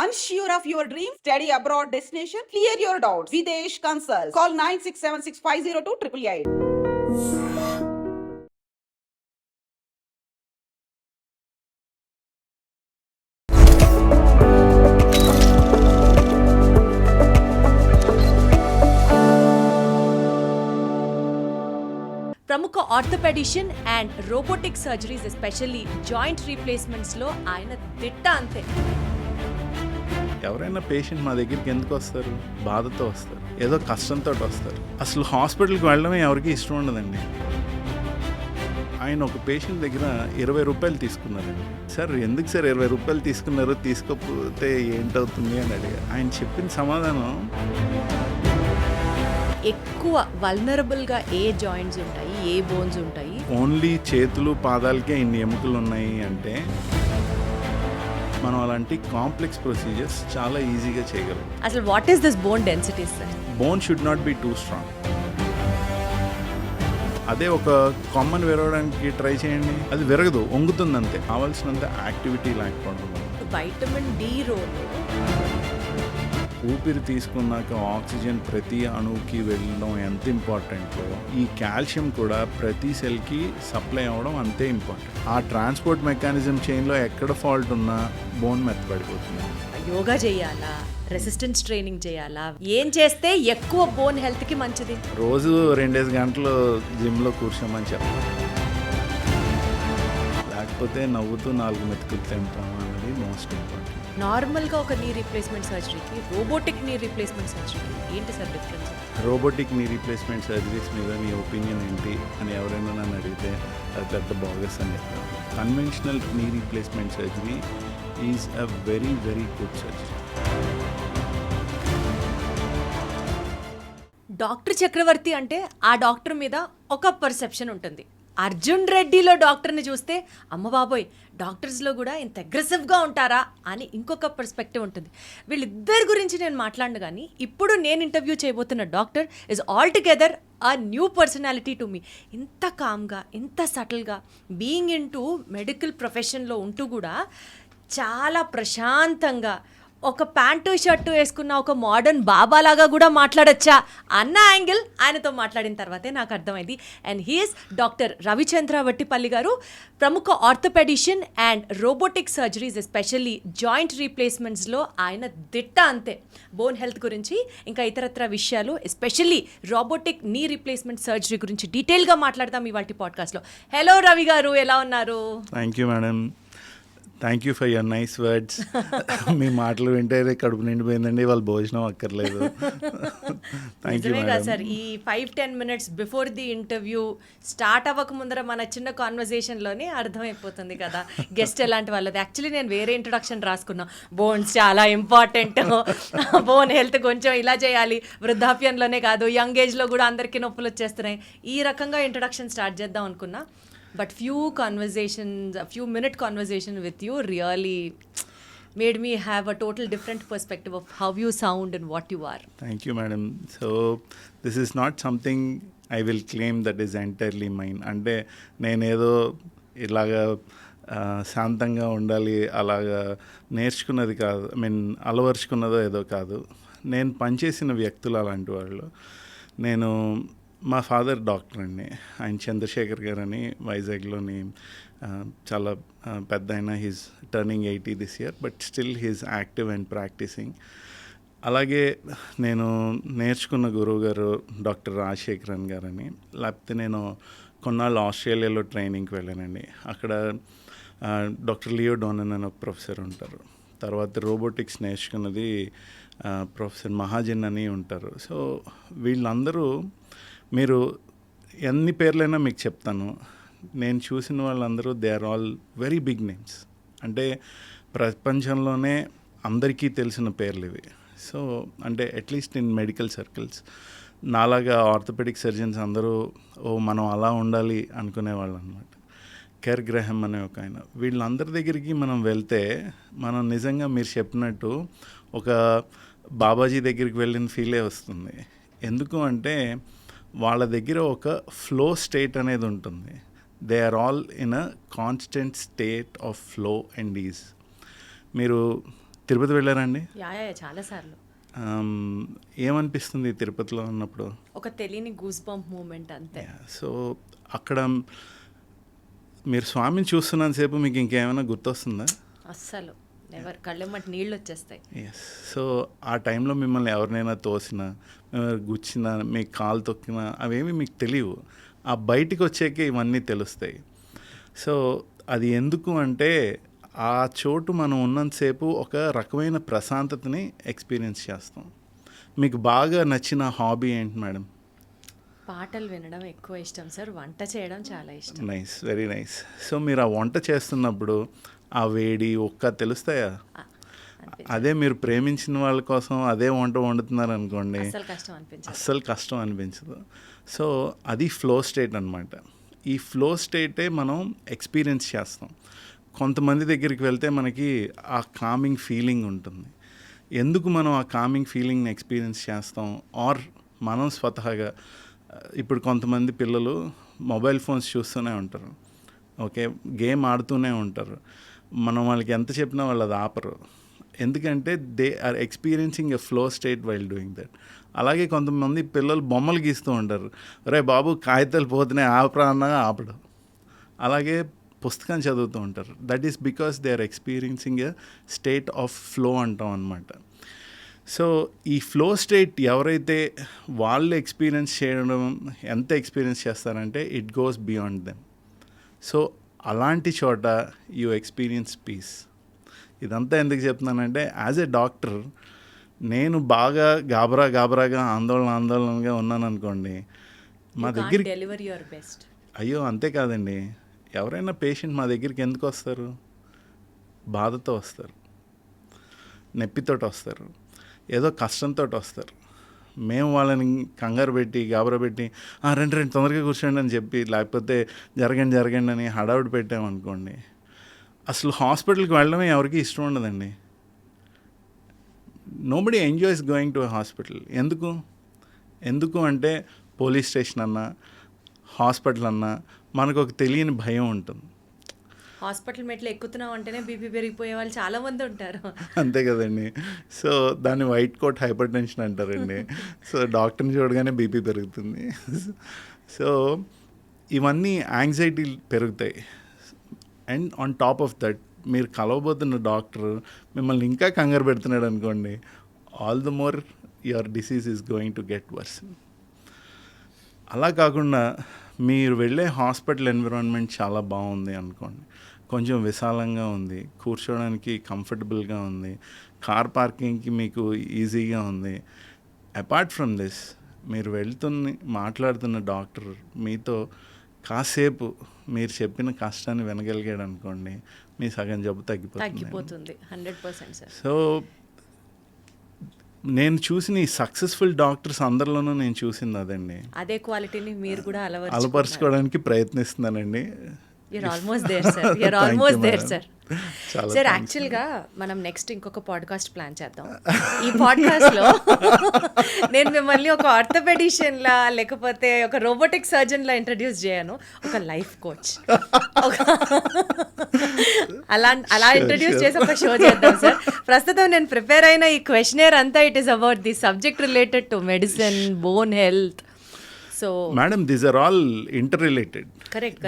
Unsure of your dream? Study abroad destination? Clear your doubts. Videsh Consult. Call 9676502888. ప్రముఖ orthopedician and robotic surgeries especially joint రీప్లేస్మెంట్స్లో ఆయన దిట్ట అంతే. ఎవరైనా patient మా దగ్గరికి ఎందుకు వస్తారు? బాధతో వస్తారు, ఏదో కష్టంతో వస్తారు. అసలు హాస్పిటల్కి వెళ్ళడమే ఎవరికి ఇష్టం ఉండదండి. ఆయన ఒక పేషెంట్ దగ్గర 20 రూపాయలు తీసుకున్నారండి. సార్ ఎందుకు సార్ 20 రూపాయలు తీసుకున్నారు, తీసుకోకపోతే ఏంటవుతుంది అని అడిగారు. ఆయన చెప్పిన సమాధానం, ఎక్కువ వల్నరబుల్గా ఏ జాయింట్స్ ఉంటాయి, ఏ బోన్స్ ఉంటాయి, ఓన్లీ చేతులు పాదాలకే ఇన్ని ఎముకలు ఉన్నాయి అంటే మనం అలాంటి కాంప్లెక్స్ ప్రొసీజర్స్ చాలా ఈజీగా చేయగలం. అసలు what is this bone density sir? Bone should not be too strong. అదే ఒక కామన్ విరవడానికి ట్రై చేయండి, అది విరగదు, వంగుతుంది అంతే. కావాల్సినంత యాక్టివిటీ లేకపోవడం. వైటమిన్ డి రోల్, ఊపిరి తీసుకున్నాక ఆక్సిజన్ ప్రతి అణువుకి వెళ్ళడం ఎంత ఇంపార్టెంటో, ఈ కాల్షియం కూడా ప్రతి సెల్కి సప్లై అవ్వడం అంతే ఇంపార్టెంట్. ఆ ట్రాన్స్పోర్ట్ మెకానిజం చైన్లో ఎక్కడ ఫాల్ట్ ఉన్నా బోన్ మెత్తబడిపోతుంది. యోగా చేయాలా, రెసిస్టెన్స్ ట్రైనింగ్ చేయాలా, ఏం చేస్తే ఎక్కువ బోన్ హెల్త్కి మంచిది? రోజు 2 గంటలు జిమ్లో కూర్చోమని చెప్పాలి, లేకపోతే నవ్వుతూ 4 మెతుకులు తింటాం అన్నది మోస్ట్ ఇంపార్టెంట్. నార్మల్గా ఒక నీ రీప్లేస్మెంట్ సర్జరీకి రోబోటిక్ నీ రీప్లేస్మెంట్ సర్జరీకి ఏంటి sir difference? Robotic knee replacement surgeries మీద నీ ఒపీనియన్ ఏంటి అని ఎవరైనా నన్ను అడిగితే అది పెద్ద బోగస్ అని చెప్తాను. Conventional knee replacement surgery is a very very good surgery. Doctor Chakravarthy అంటే ఆ డాక్టర్ మీద ఒక పర్సెప్షన్ ఉంటుంది. అర్జున్ రెడ్డిలో డాక్టర్ని చూస్తే అమ్మ బాబోయ్, డాక్టర్స్లో కూడా ఇంత అగ్రెసివ్గా ఉంటారా అని ఇంకొక పర్స్పెక్టివ్ ఉంటుంది. వీళ్ళిద్దరి గురించి నేను మాట్లాడను, కానీ ఇప్పుడు నేను ఇంటర్వ్యూ చేయబోతున్న డాక్టర్ ఈజ్ ఆల్ టుగెదర్ ఆ న్యూ పర్సనాలిటీ టు మీ. ఇంత కామ్గా, ఇంత సటిల్గా, బీయింగ్ ఇన్ టు మెడికల్ ప్రొఫెషన్లో ఉంటూ కూడా చాలా ప్రశాంతంగా ఒక ప్యాంటు షర్టు వేసుకున్న ఒక మోడర్న్ బాబాలాగా కూడా మాట్లాడచ్చా అన్న యాంగిల్ ఆయనతో మాట్లాడిన తర్వాతే నాకు అర్థమైంది. And he's doctor Ravichandra Vattipalli గారు, ప్రముఖ orthopedician and robotic surgeries especially joint రీప్లేస్మెంట్స్లో ఆయన దిట్ట అంతే. బోన్ హెల్త్ గురించి ఇంకా ఇతరత్ర విషయాలు, especially robotic knee replacement surgery గురించి డీటెయిల్గా మాట్లాడదాం ఇవాళ పాడ్కాస్ట్లో. హలో రవి గారు, ఎలా ఉన్నారు? Thank you madam, thank you for your nice words. మీ మాటలు వింటే కడుపు నిండిపోయిందండి, వాళ్ళు భోజనం అక్కర్లేదు. Thank you madam. సార్, ఈ 5-10 minutes before the interview start అవ్వక ముందర మన చిన్న కాన్వర్జేషన్లోనే అర్థమైపోతుంది కదా గెస్ట్ ఎలాంటి వాళ్ళది. యాక్చువల్లీ నేను వేరే ఇంట్రొడక్షన్ రాసుకున్నా, బోన్స్ చాలా ఇంపార్టెంట్, బోన్ హెల్త్ కొంచెం ఇలా చేయాలి, వృద్ధాప్యంలోనే కాదు యంగ్ ఏజ్లో కూడా అందరికీ నొప్పులు వచ్చేస్తున్నాయి, ఈ రకంగా ఇంట్రొడక్షన్ స్టార్ట్ చేద్దాం అనుకున్నా. But few minute conversation with you really made me have a total different perspective of how you sound and what you are. Thank you, madam. So this is not something I will claim that is entirely mine. అంటే నేనేదో ఇలాగా శాంతంగా ఉండాలి అలాగా నేర్చుకున్నది కాదు, అలవరుచుకున్నదో ఏదో కాదు. నేను పనిచేసిన వ్యక్తులు అలాంటి వాళ్ళు. నేను, మా ఫాదర్ డాక్టర్ అండి, ఆయన చంద్రశేఖర్ గారు అని వైజాగ్లోని చాలా పెద్ద ఆయన. He's turning 80 this year, but still he's active and practicing. అలాగే నేను నేర్చుకున్న గురువు గారు డాక్టర్ రాజశేఖరన్ గారని. లేకపోతే నేను కొన్నాళ్ళు ఆస్ట్రేలియాలో ట్రైనింగ్కి వెళ్ళానండి. అక్కడ డాక్టర్ లియో డోనన్ అని ఒక ప్రొఫెసర్ ఉంటారు. తర్వాత రోబోటిక్స్ నేర్చుకున్నది ప్రొఫెసర్ మహాజన్ అని ఉంటారు. సో వీళ్ళందరూ, మీరు ఎన్ని పేర్లైనా మీకు చెప్తాను, నేను చూసిన వాళ్ళందరూ they are all very big names. అంటే ప్రపంచంలోనే అందరికీ తెలిసిన పేర్లు ఇవి. సో అంటే అట్లీస్ట్ ఇన్ మెడికల్ సర్కిల్స్ నాలాగా ఆర్థోపెడిక్ సర్జన్స్ అందరూ మనం అలా ఉండాలి అనుకునేవాళ్ళు అనమాట. కేర్ గ్రహం అనే ఒక ఆయన. వీళ్ళందరి దగ్గరికి మనం వెళ్తే మనం నిజంగా మీరు చెప్పినట్టు ఒక బాబాజీ దగ్గరికి వెళ్ళిన ఫీలే వస్తుంది. ఎందుకు అంటే వాళ్ళ దగ్గర ఒక ఫ్లో స్టేట్ అనేది ఉంటుంది. They are all in a constant state of flow and ease. మీరు తిరుపతి వెళ్ళారండి? యా చాలా సార్లు. ఏమనిపిస్తుంది తిరుపతిలో ఉన్నప్పుడు? ఒక తెలియని గూస్ బంప్ మూమెంట్ అంతే. సో అక్కడ మీరు స్వామిని చూస్తున్నంతసేపు మీకు ఇంకేమైనా గుర్తొస్తుందా? అస్సలు నెవర్. కళ్ళెమ్మటి నీళ్ళు వచ్చేస్తాయి. ఎస్. సో ఆ టైంలో మిమ్మల్ని ఎవరినైనా తోసినా, గుచ్చినా, మీ కాలు తొక్కినా అవేమి మీకు తెలియవు. ఆ బయటికి వచ్చాకే ఇవన్నీ తెలుస్తాయి. సో అది ఎందుకు అంటే ఆ చోటు మనం ఉన్నంతసేపు ఒక రకమైన ప్రశాంతతని ఎక్స్పీరియన్స్ చేస్తాం. మీకు బాగా నచ్చిన హాబీ ఏంటి మేడం? పాటలు వినడం ఎక్కువ ఇష్టం సార్. వంట చేయడం చాలా ఇష్టం. Nice, very nice. సో మీరు ఆ వంట చేస్తున్నప్పుడు ఆ వేడి ఒక్క తెలుస్తాయా? అదే మీరు ప్రేమించిన వాళ్ళ కోసం అదే వంట వండుతున్నారు అనుకోండి, అస్సలు కష్టం అనిపించదు. సో అది ఫ్లో స్టేట్ అనమాట. ఈ ఫ్లో స్టేటే మనం ఎక్స్పీరియన్స్ చేస్తాం. కొంతమంది దగ్గరికి వెళ్తే మనకి ఆ కామింగ్ ఫీలింగ్ ఉంటుంది. ఎందుకు మనం ఆ కామింగ్ ఫీలింగ్ని ఎక్స్పీరియన్స్ చేస్తాం? ఆర్ మనం స్వతహాగా ఇప్పుడు కొంతమంది పిల్లలు మొబైల్ ఫోన్స్ చూస్తూనే ఉంటారు, ఓకే, గేమ్ ఆడుతూనే ఉంటారు. మనం వాళ్ళకి ఎంత చెప్పినా వాళ్ళు అది ఆపరు. ఎందుకంటే they are experiencing a flow state while doing that. అలాగే కొంతమంది పిల్లలు బొమ్మలు గీస్తూ ఉంటారు. రే బాబు కాగితాలు పోతున్నాయి ఆపరా అన్నగా ఆపడు. అలాగే పుస్తకం చదువుతూ ఉంటారు. That is because they are experiencing a state of flow అంటాం అన్నమాట. సో ఈ ఫ్లో స్టేట్ ఎవరైతే వాళ్ళు ఎక్స్పీరియన్స్ చేయడం ఎంత ఎక్స్పీరియన్స్ చేస్తారంటే it goes beyond them. So అలాంటి చోట యూ ఎక్స్పీరియన్స్ పీస్. ఇదంతా ఎందుకు చెప్తున్నానంటే యాజ్ ఎ డాక్టర్ నేను బాగా గాబరాగా ఆందోళనగా ఉన్నాను అనుకోండి, మా దగ్గర డెలివర్ యువర్ బెస్ట్. అయ్యో అంతేకాదండి, ఎవరైనా పేషెంట్ మా దగ్గరికి ఎందుకు వస్తారు? బాధతో వస్తారు, నొప్పితోటి వస్తారు, ఏదో కష్టంతో వస్తారు. మేము వాళ్ళని కంగారు పెట్టి గాబరా పెట్టి రెండు తొందరగా కూర్చోండి అని చెప్పి, లేకపోతే జరగండి అని హడావుడి పెట్టామనుకోండి, అసలు హాస్పిటల్కి వెళ్ళడమే ఎవరికి ఇష్టం ఉండదండి. Nobody enjoys going to a hospital. ఎందుకు అంటే పోలీస్ స్టేషన్ అన్నా హాస్పిటల్ అన్నా మనకు ఒక తెలియని భయం ఉంటుంది. హాస్పిటల్ మెట్లు ఎక్కుతున్నాం అంటేనే బీపీ పెరిగిపోయే వాళ్ళు చాలామంది ఉంటారు. అంతే కదండి. సో దాన్ని వైట్ కోట్ హైపర్ టెన్షన్ అంటారండి. సో డాక్టర్ని చూడగానే బీపీ పెరుగుతుంది. సో ఇవన్నీ యాంగ్జైటీ పెరుగుతాయి. And on top of that మీరు కలవబోతున్న డాక్టర్ మిమ్మల్ని ఇంకా కంగారు పెడుతున్నాడు అనుకోండి, all the more your disease is going to get worse. అలా కాకుండా మీరు వెళ్ళే హాస్పిటల్ ఎన్విరాన్మెంట్ చాలా బాగుంది అనుకోండి, కొంచెం విశాలంగా ఉంది, కూర్చోడానికి కంఫర్టబుల్గా ఉంది, కార్ పార్కింగ్కి మీకు ఈజీగా ఉంది. అపార్ట్ ఫ్రమ్ దిస్ మీరు మాట్లాడుతున్న డాక్టర్ మీతో కాసేపు మీరు చెప్పిన కష్టాన్ని వినగలిగాడు అనుకోండి, మీ సగం జబ్బు తగ్గిపోతుంది. 100% సార్. సో నేను చూసిన ఈ సక్సెస్ఫుల్ డాక్టర్స్ అందరిలోనూ నేను చూసింది అదండి. అదే క్వాలిటీని మీరు కూడా అలపరుచుకోవడానికి ప్రయత్నిస్తున్నానండి. You're almost there, sir. You're almost there, sir. Sir యాక్చువల్గా మనం నెక్స్ట్ ఇంకొక పాడ్కాస్ట్ ప్లాన్ చేద్దాం. ఈ పాడ్కాస్ట్లో నేను మిమ్మల్ని ఒక ఆర్థోపెడిషియన్లా లేకపోతే ఒక రోబోటిక్ సర్జన్లా ఇంట్రడ్యూస్ చేయను, ఒక లైఫ్ కోచ్ అలా ఇంట్రడ్యూస్ చేసి ఒక షో చేద్దాం సార్. ప్రస్తుతం నేను ప్రిపేర్ అయిన ఈ క్వశ్చనర్ అంతా it is about the subject related to medicine, bone health. So madam these are all inter related. Correct.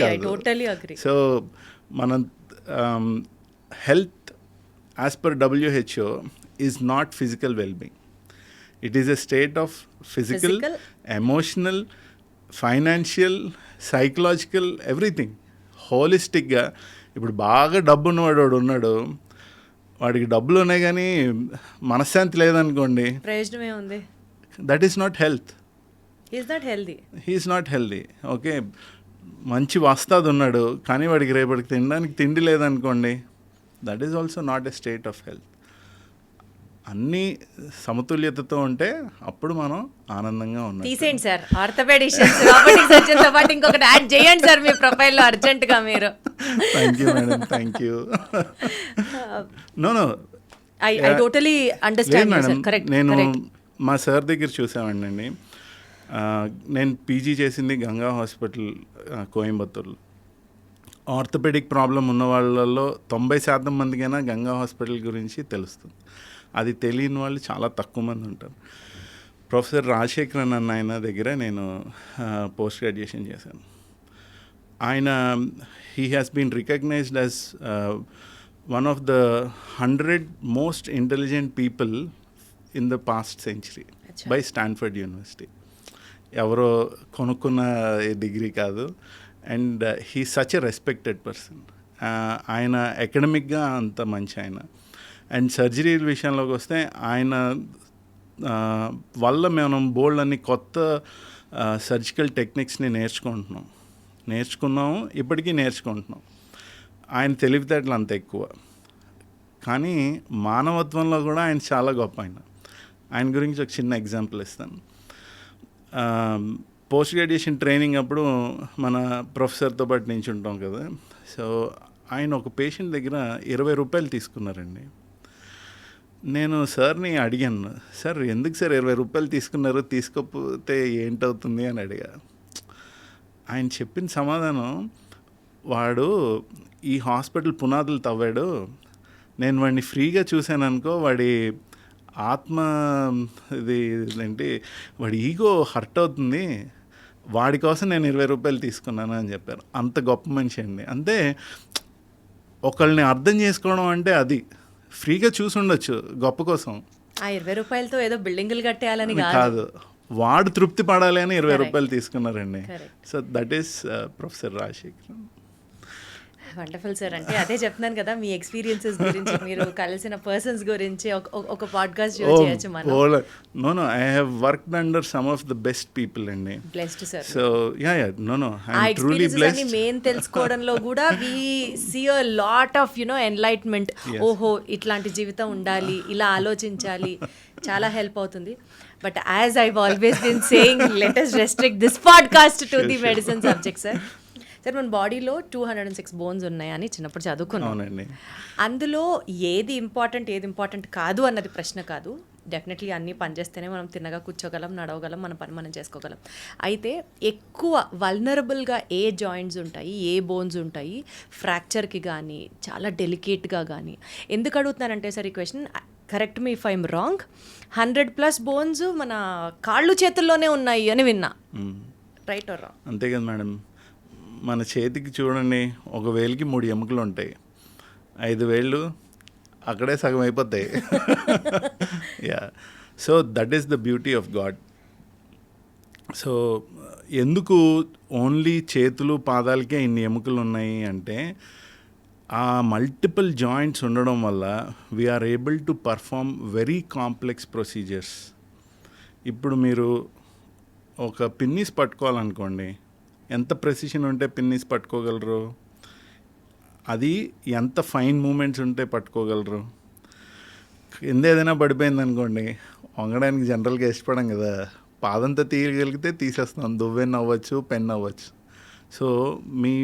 I totally agree. So మనం health as per WHO is not physical wellbeing. It is a state of physical, emotional, financial, psychological, everything హోలిస్టిక్గా. ఇప్పుడు బాగా డబ్బు ఉన్నవాడు ఉన్నాడు, వాడికి డబ్బులు ఉన్నాయి కానీ మనశ్శాంతి లేదనుకోండి, ప్రయోజనమే ఉంది. That is not health. He's not healthy. Okay, మంచి వస్తాది ఉన్నాడు కానీ వాడికి రేపటికి తినడానికి తిండి లేదనుకోండి, that is also not a state of health. అన్నీ సమతుల్యతతో ఉంటే అప్పుడు మనం ఆనందంగా ఉన్నాం. తీసేయండి సార్ ఆర్థోపెడిషియన్స్, రోబోటిక్ సర్జన్తో పాటు ఇంకొకటి యాడ్ చేయండి సార్ మీ ప్రొఫైల్లో అర్జెంటుగా మీరు. Thank you madam, thank you. No I totally understand madam. Correct. నేను మా సార్ దగ్గర చూసామండి. నేను పీజీ చేసింది గంగా హాస్పిటల్ కోయంబత్తూర్లో. ఆర్థోపెడిక్ ప్రాబ్లం ఉన్న వాళ్ళలో 90% మందికైనా గంగా హాస్పిటల్ గురించి తెలుస్తుంది. అది తెలియని వాళ్ళు చాలా తక్కువ మంది ఉంటారు. ప్రొఫెసర్ రాజశేఖరన్ అన్న ఆయన దగ్గర నేను పోస్ట్ గ్రాడ్యుయేషన్ చేశాను. ఆయన he has been recognized as one of the 100 most intelligent people in the past century by Stanford university. ఎవరో కొనుక్కున్న డిగ్రీ కాదు. And he such a respected person. ఆయన అకాడమిక్గా అంత మంచి ఆయన. అండ్ సర్జరీ విషయంలోకి వస్తే ఆయన వల్ల మనం బోల్డ్ అన్ని కొత్త సర్జికల్ టెక్నిక్స్ని నేర్చుకున్నాము, ఇప్పటికీ నేర్చుకుంటున్నాం. ఆయన తెలివితేటలు అంత ఎక్కువ, కానీ మానవత్వంలో కూడా ఆయన చాలా గొప్ప. ఆయన గురించి ఒక చిన్న ఎగ్జాంపుల్ ఇస్తాను. పోస్ట్ గ్రాడ్యుయేషన్ ట్రైనింగ్ అప్పుడు మన ప్రొఫెసర్తో పాటు నించుంటాం కదా. సో ఆయన ఒక పేషెంట్ దగ్గర 20 రూపాయలు తీసుకున్నారండి. నేను సార్ని అడిగాను, సార్ ఎందుకు సార్ 20 రూపాయలు తీసుకున్నారు, తీసుకోకపోతే ఏంటవుతుంది అని అడిగా. ఆయన చెప్పిన సమాధానం, వాడు ఈ హాస్పిటల్ పునాదులు తవ్వాడు, నేను వాడిని ఫ్రీగా చూశాను అనుకో, వాడి ఆత్మ ఇది ఏంటి, వాడి ఈగో హర్ట్ అవుతుంది, వాడి కోసం నేను 20 రూపాయలు తీసుకున్నాను అని చెప్పారు. అంత గొప్ప మనిషి అండి. అంటే ఒకళ్ళని అర్థం చేసుకోవడం అంటే అది ఫ్రీగా చూసి ఉండొచ్చు గొప్ప కోసం. ఆ 20 రూపాయలతో ఏదో బిల్డింగులు కట్టేయాలని కాదు, వాడు తృప్తి పడాలి అని 20 రూపాయలు తీసుకున్నారండి. So that is professor Rajasekharan. Wonderful sir. అంటే అదే చెప్తున్నాను కదా, మీ ఎక్స్పీరియన్సెస్ గురించి, మీరు కలిసిన పర్సన్స్ గురించి ఒక పాడ్కాస్ట్ చేయొచ్చు మనం. No I have worked under some of the best people అండి. Blessed sir. సో నో ఆ ఎక్స్పీరియన్సెస్ అన్ని మేము తెలుసుకోవడంలో కూడా we see a lot of enlightenment. ఓహో, ఇట్లాంటి జీవితం ఉండాలి, ఇలా ఆలోచించాలి, చాలా హెల్ప్ అవుతుంది. But as I always been saying, let us restrict this podcast to the medicine subject, sir. Sir, మన బాడీలో 206 బోన్స్ ఉన్నాయని చిన్నప్పుడు చదువుకున్నాం. అందులో ఏది ఇంపార్టెంట్ కాదు అన్నది ప్రశ్న కాదు. డెఫినెట్లీ అన్నీ పనిచేస్తేనే మనం తిన్నగా కూర్చోగలం, నడవగలం, మన పని మనం చేసుకోగలం. అయితే ఎక్కువ వల్నరబుల్గా ఏ జాయింట్స్ ఉంటాయి, ఏ బోన్స్ ఉంటాయి, ఫ్రాక్చర్కి కానీ, చాలా డెలికేట్గా కానీ. ఎందుకు అడుగుతున్నానంటే సార్ ఈ question, correct me if I'm wrong, 100+ bones మన కాళ్ళు చేతుల్లోనే ఉన్నాయి అని విన్నా. Right are wrong? అంతే కదా మేడం. మన చేతికి చూడండి, ఒక వేలికి 3 ఎముకలు ఉంటాయి, 5 వేళ్ళు అక్కడే సగం అయిపోతాయి. Yeah, so that is the beauty of God. So ఎందుకు ఓన్లీ చేతులు పాదాలకే ఇన్ని ఎముకలు ఉన్నాయి అంటే, ఆ మల్టిపుల్ జాయింట్స్ ఉండడం వల్ల we are able to perform very complex procedures. ఇప్పుడు మీరు ఒక పిన్నీస్ పట్టుకోవాలనుకోండి, ఎంత ప్రెసిషన్ ఉంటే పిన్నీస్ పట్టుకోగలరు, అది ఎంత ఫైన్ మూమెంట్స్ ఉంటే పట్టుకోగలరు. కింద ఏదైనా పడిపోయింది అనుకోండి, వంగడానికి జనరల్గా ఇష్టపడం కదా, పాదంతో తీయగలిగితే తీసేస్తాం, దువ్వెన్ అవ్వచ్చు, పెన్ అవ్వచ్చు. సో మీ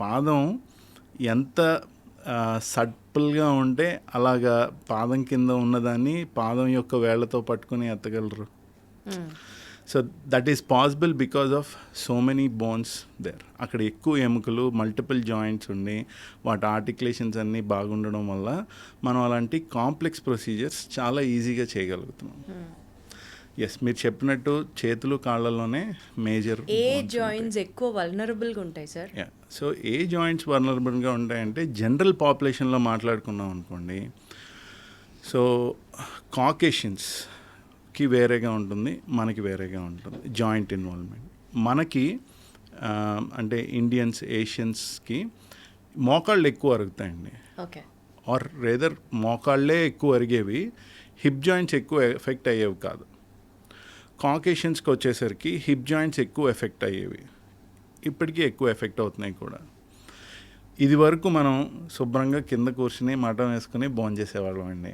పాదం ఎంత సట్పుల్గా ఉంటే అలాగా పాదం కింద ఉన్నదాన్ని పాదం యొక్క వేళ్లతో పట్టుకుని ఎత్తగలరు. So that is possible because of so many bones there. అక్కడ ఎక్కువ ఎముకలు, మల్టిపుల్ జాయింట్స్ ఉండి వాటి ఆర్టికులేషన్స్ అన్నీ బాగుండడం వల్ల మనం అలాంటి కాంప్లెక్స్ ప్రొసీజర్స్ చాలా ఈజీగా చేయగలుగుతున్నాం. ఎస్, మీరు చెప్పినట్టు చేతులు కాళ్ళలోనే మేజర్. ఏ జాయింట్స్ ఎక్కువ వల్నరబుల్గా ఉంటాయి సార్? సో ఏ జాయింట్స్ వల్నరబుల్గా ఉంటాయంటే, జనరల్ పాపులేషన్లో మాట్లాడుకున్నాం అనుకోండి, సో కాకేషియన్స్కి వేరేగా ఉంటుంది, మనకి వేరేగా ఉంటుంది జాయింట్ ఇన్వాల్వ్మెంట్. మనకి అంటే ఇండియన్స్, ఏషియన్స్కి మోకాళ్ళు ఎక్కువ అరుగుతాయండి. ఓకే. ఆర్ రేదర్ మోకాళ్ళే ఎక్కువ అరిగేవి, హిప్ జాయింట్స్ ఎక్కువ ఎఫెక్ట్ అయ్యేవి కాదు. కాకేషియన్స్కి వచ్చేసరికి హిప్ జాయింట్స్ ఎక్కువ ఎఫెక్ట్ అయ్యేవి, ఇప్పటికీ ఎక్కువ ఎఫెక్ట్ అవుతున్నాయి కూడా. ఇది వరకు మనం శుభ్రంగా కింద కూర్చుని మటం వేసుకుని భోంచేసేవాళ్ళం అండి.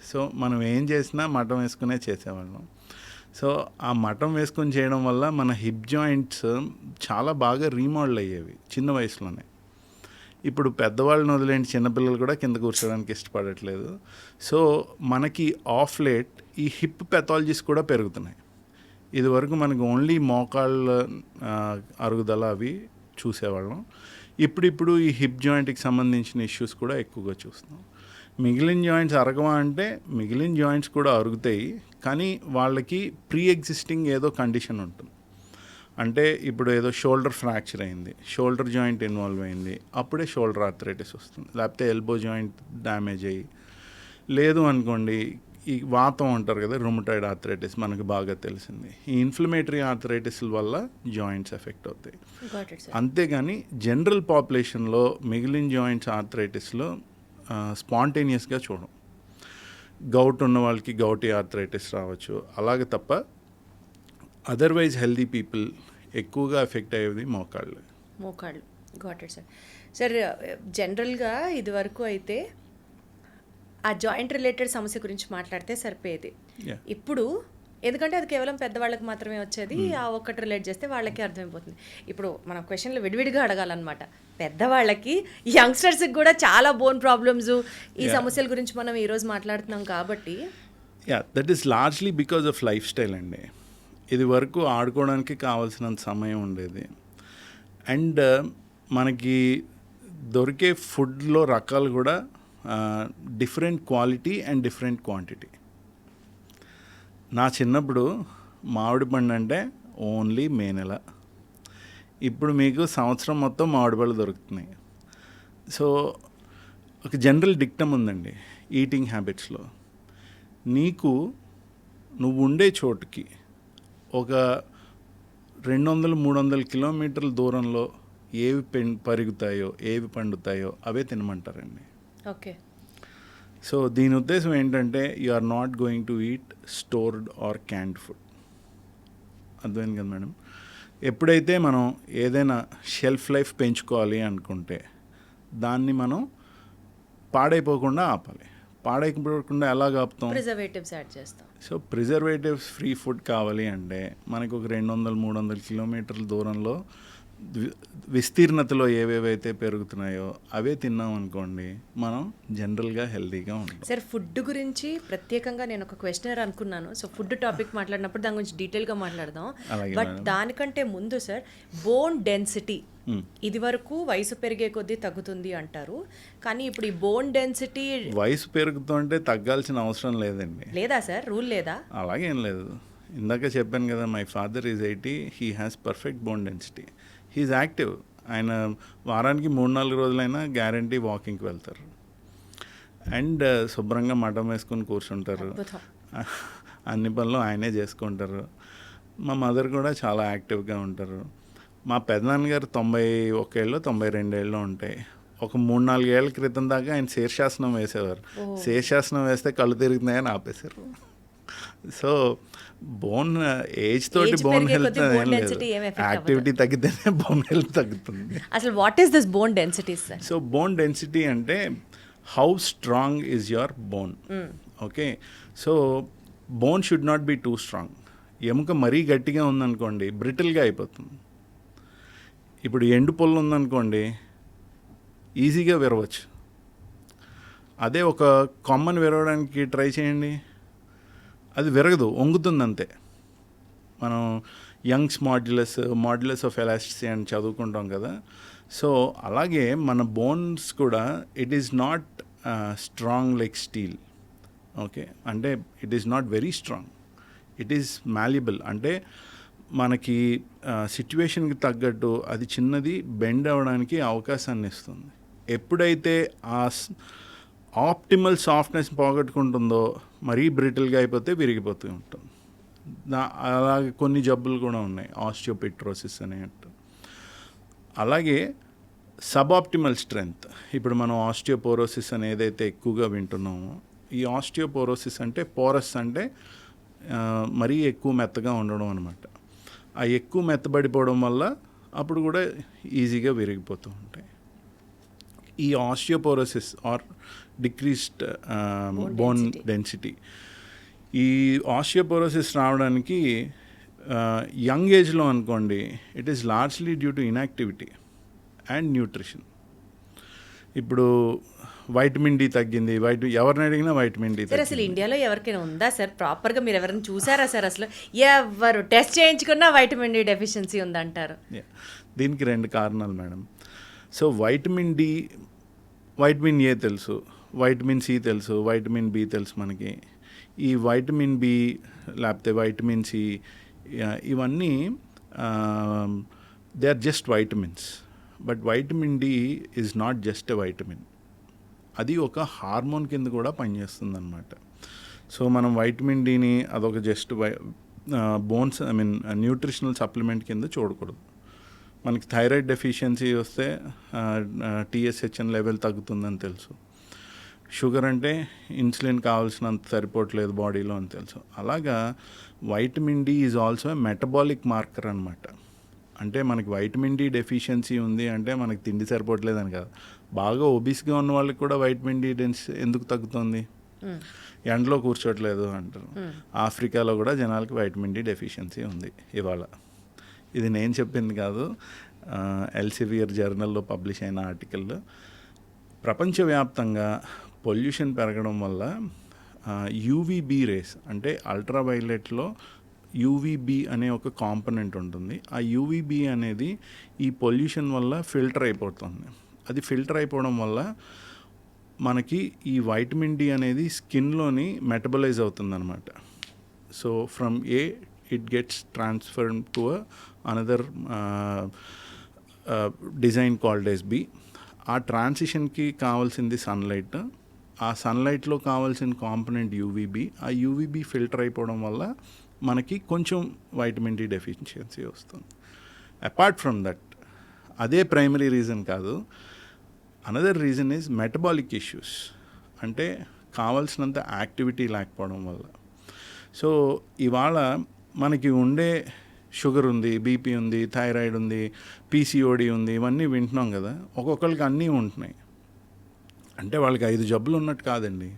సో మనం ఏం చేసినా మటం వేసుకునే చేసేవాళ్ళం. సో ఆ మటం వేసుకొని చేయడం వల్ల మన హిప్ జాయింట్స్ చాలా బాగా రీమోడల్ అయ్యేవి చిన్న వయసులోనే. ఇప్పుడు పెద్దవాళ్ళని వదిలేండి, చిన్నపిల్లలు కూడా కింద కూర్చోడానికి ఇష్టపడట్లేదు. సో మనకి ఆఫ్ లేట్ ఈ హిప్ పెథాలజీస్ కూడా పెరుగుతున్నాయి. ఇదివరకు మనకు ఓన్లీ మోకాళ్ళ అరుగుదల అవి చూసేవాళ్ళం, ఇప్పుడిప్పుడు ఈ హిప్ జాయింట్కి సంబంధించిన ఇష్యూస్ కూడా ఎక్కువగా చూస్తున్నాం. మిగిలిన జాయింట్స్ అరగవా అంటే మిగిలిన జాయింట్స్ కూడా అరుగుతాయి, కానీ వాళ్ళకి ప్రీ ఎగ్జిస్టింగ్ ఏదో కండిషన్ ఉంటుంది. అంటే ఇప్పుడు ఏదో షోల్డర్ ఫ్రాక్చర్ అయింది, షోల్డర్ జాయింట్ ఇన్వాల్వ్ అయింది, అప్పుడే షోల్డర్ ఆర్థరైటిస్ వస్తుంది. లేకపోతే ఎల్బో జాయింట్ డ్యామేజ్ అయ్యి, లేదు అనుకోండి ఈ వాతం అంటారు కదా, రుమటాయిడ్ ఆర్థరైటిస్ మనకు బాగా తెలిసింది. ఈ ఇన్ఫ్లమేటరీ ఆర్థరైటిస్ వల్ల జాయింట్స్ ఎఫెక్ట్ అవుతాయి. అంతేగాని జనరల్ పాపులేషన్లో మిగిలిన జాయింట్స్ ఆర్థరైటిస్లో స్పాంటేనియస్గా చూడం. గౌట్ ఉన్న వాళ్ళకి గౌటీ ఆర్థరైటిస్ రావచ్చు, అలాగే తప్ప అదర్వైజ్ హెల్దీ పీపుల్ ఎక్కువగా ఎఫెక్ట్ అయ్యేది మోకాళ్ళు. Got it sir. సార్ జనరల్గా ఇది వరకు అయితే ఆ జాయింట్ రిలేటెడ్ సమస్య గురించి మాట్లాడితే సరిపోయేది. ఇప్పుడు ఎందుకంటే అది కేవలం పెద్దవాళ్ళకి మాత్రమే వచ్చేది, ఆ ఒక్కటి రిలేట్ చేస్తే వాళ్ళకి అర్థమైపోతుంది. ఇప్పుడు మనం క్వశ్చన్లు విడివిడిగా అడగాలన్నమాట. పెద్దవాళ్ళకి, యంగ్స్టర్స్కి కూడా చాలా బోన్ ప్రాబ్లమ్స్, ఈ సమస్యల గురించి మనం ఈరోజు మాట్లాడుతున్నాం కాబట్టి. That is largely because of life style అండి. ఇది వరకు ఆడుకోవడానికి కావాల్సినంత సమయం ఉండేది, అండ్ మనకి దొరికే ఫుడ్లో రకాలు కూడా different quality and different quantity. నా చిన్నప్పుడు మామిడి పండు అంటే ఓన్లీ మే నెల, ఇప్పుడు మీకు సంవత్సరం మొత్తం మామిడి పళ్ళు దొరుకుతున్నాయి. సో ఒక జనరల్ డిక్టమ్ ఉందండి ఈటింగ్ హ్యాబిట్స్లో. నువ్వు ఉండే చోటుకి ఒక 200-300 కిలోమీటర్ల దూరంలో ఏవి పెరుగుతాయో ఏవి పండుతాయో అవే తినమంటారండి. ఓకే. సో దీని ఉద్దేశం ఏంటంటే you are not going to eat stored or canned food. అర్థమైంది కదా మేడం? ఎప్పుడైతే మనం ఏదైనా షెల్ఫ్ లైఫ్ పెంచుకోవాలి అనుకుంటే దాన్ని మనం పాడైపోకుండా ఆపాలి. పాడైపోకుండా ఎలా ఆపుతాం? ప్రిజర్వేటివ్స్ యాడ్ చేస్తాం. సో ప్రిజర్వేటివ్స్ ఫ్రీ ఫుడ్ కావాలి అంటే మనకు ఒక 200-300 కిలోమీటర్ల దూరంలో విస్తీర్ణతలో ఏవేవైతే పెరుగుతున్నాయో అవే తిన్నాం అనుకోండి, మనం జనరల్గా హెల్తీగా ఉంటాం. సార్ ఫుడ్ గురించి ప్రత్యేకంగా నేను ఒక క్వశ్చనర్ అనుకున్నాను. సో ఫుడ్ టాపిక్ మాట్లాడినప్పుడు దాని గురించి డీటెయిల్గా మాట్లాడదాం. బట్ దానికంటే ముందు సార్, బోన్ డెన్సిటీ ఇది వరకు వయసు పెరిగే కొద్దీ తగ్గుతుంది అంటారు, కానీ ఇప్పుడు ఈ బోన్ డెన్సిటీ వయసు పెరుగుతుంటే తగ్గాల్సిన అవసరం లేదండి. లేదా సార్? రూల్ లేదా? అలాగేం లేదు. ఇందాక చెప్పాను కదా, my father is 80, he has perfect bone density, he's active. ఆయన వారానికి 3-4 రోజులైనా గ్యారంటీ వాకింగ్కి వెళ్తారు, అండ్ శుభ్రంగా మఠం వేసుకొని కూర్చుంటారు, అన్ని పనులు ఆయనే చేసుకుంటారు. మా మదర్ కూడా చాలా యాక్టివ్గా ఉంటారు. మా పెదనాన్నగారు 91 ఏళ్ళు 92 ఏళ్ళు ఉంటాయి. ఒక 3-4 ఏళ్ల క్రితం దాకా ఆయన శీర్షాసనం వేసేవారు. శీర్షాసనం వేస్తే కళ్ళు తిరుగుతున్నాయని ఆపేశారు. సో బోన్ ఏజ్ తోటి బోన్ హెల్త్ ఏం లేదు, యాక్టివిటీ తగ్గితేనే బోన్ హెల్త్ తగ్గుతుంది. అసలు what is this bone density sir? So bone density అంటే how strong is your bone. Okay, so bone should not be too strong. ఎముక మరీ గట్టిగా ఉందనుకోండి బ్రిటిల్గా అయిపోతుంది. ఇప్పుడు ఎండు పొల్లు ఉందనుకోండి ఈజీగా విరవచ్చు. అదే ఒక కొమ్మని విరవడానికి ట్రై చేయండి, అది విరగదు, వంగుతుంది అంతే. మనం యంగ్స్ మాడ్యులస్ ఆఫ్ ఎలాస్టిసిటీ అని చదువుకుంటాం కదా. సో అలాగే మన బోన్స్ కూడా it is not strong like steel. Okay, అంటే it is not very strong, it is malleable. అంటే మనకి సిచ్యువేషన్కి తగ్గట్టు అది చిన్నది బెండ్ అవ్వడానికి అవకాశాన్ని ఇస్తుంది. ఎప్పుడైతే ఆ ఆప్టిమల్ సాఫ్ట్నెస్ పోగొట్టుకుంటుందో మరీ బ్రిటిల్గా అయిపోతే విరిగిపోతూ ఉంటుంది. అలాగే కొన్ని జబ్బులు కూడా ఉన్నాయి, ఆస్టియోపెట్రోసిస్ అనేట్టు. అలాగే సబ్ఆప్టిమల్ స్ట్రెంగ్త్, ఇప్పుడు మనం ఆస్టియోపోరోసిస్ అని ఏదైతే ఎక్కువగా వింటున్నామో, ఈ ఆస్టియోపోరోసిస్ అంటే పోరస్ అంటే మరీ ఎక్కువ మెత్తగా ఉండడం అనమాట. ఆ ఎక్కువ మెత్తబడిపోవడం వల్ల అప్పుడు కూడా ఈజీగా విరిగిపోతూ ఉంటాయి. ఈ osteoporosis or decreased bone density, ఈ ఆస్టియోపోరోసిస్ రావడానికి యంగ్ ఏజ్లో అనుకోండి it is largely due to inactivity and nutrition. ఇప్పుడు వైటమిన్ డి తగ్గింది, ఎవరిని అడిగినా వైటమిన్ డి సార్. అసలు ఇండియాలో ఎవరికైనా ఉందా సార్ ప్రాపర్గా? మీరు ఎవరైనా చూసారా సార్? అసలు ఎవరు టెస్ట్ చేయించుకున్నా వైటమిన్ డి డెఫిషియన్సీ ఉందంటారు. దీనికి 2 కారణాలు మేడం. సో వైటమిన్ ఏ తెలుసు, వైటమిన్ సి తెలుసు, వైటమిన్ బి తెలుసు మనకి. ఈ వైటమిన్ బి లేకపోతే వైటమిన్ సి ఇవన్నీ they are just vitamins. But vitamin D is not just a vitamin, అది ఒక హార్మోన్ కింద కూడా పనిచేస్తుంది అనమాట. సో మనం వైటమిన్ డిని అదొక జస్ట్ బోన్స్ న్యూట్రిషనల్ సప్లిమెంట్ కింద చూడకూడదు. మనకి థైరాయిడ్ డెఫిషియన్సీ వస్తే TSHN లెవెల్ తగ్గుతుందని తెలుసు. షుగర్ అంటే ఇన్సులిన్ కావాల్సినంత సరిపోవట్లేదు బాడీలో అని తెలుసు. అలాగా vitamin D is also metabolic marker అనమాట. అంటే మనకి వైటమిన్ డి డెఫిషియన్సీ ఉంది అంటే మనకి తిండి సరిపోవట్లేదని కాదు. బాగా ఒబిస్గా ఉన్న వాళ్ళకి కూడా వైటమిన్ డి ఎందుకు తగ్గుతుంది? ఎండలో కూర్చోట్లేదు అంటారు. ఆఫ్రికాలో కూడా జనాలకి వైటమిన్ డి డెఫిషియన్సీ ఉంది ఇవాళ. ఇది నేను చెప్పింది కాదు, ఎల్సెవియర్ జర్నల్లో పబ్లిష్ అయిన ఆర్టికల్. ప్రపంచవ్యాప్తంగా పొల్యూషన్ పెరగడం వల్ల యూవీబీ రేస్ అంటే అల్ట్రావైలెట్లో యూవీబీ అనే ఒక కాంపనెంట్ ఉంటుంది. ఆ యూవీబీ అనేది ఈ పొల్యూషన్ వల్ల ఫిల్టర్ అయిపోతుంది. అది ఫిల్టర్ అయిపోవడం వల్ల మనకి ఈ వైటమిన్ డి అనేది స్కిన్లోని మెటబలైజ్ అవుతుందన్నమాట. So from A it gets transferred to another design called S B. ఆ ట్రాన్సిషన్కి కావాల్సింది సన్లైట్. ఆ సన్లైట్లో కావాల్సిన కాంపనెంట్ యూవీబీ. ఆ యూవీబీ ఫిల్టర్ అయిపోవడం వల్ల మనకి కొంచెం వైటమిన్ డి డెఫిషియన్సీ వస్తుంది. అపార్ట్ ఫ్రమ్ దట్, అదే ప్రైమరీ రీజన్ కాదు. Another reason is metabolic issues, అంటే కావాల్సినంత యాక్టివిటీ లేకపోవడం వల్ల. సో ఇవాళ మనకి ఉండే షుగర్ ఉంది, బీపీ ఉంది, థైరాయిడ్ ఉంది, పీసీఓడి ఉంది, ఇవన్నీ వింటున్నాం కదా. ఒక్కొక్కరికి అన్నీ ఉంటున్నాయి. అంటే వాళ్ళకి 5 జబ్బులు ఉన్నట్టు కాదండి.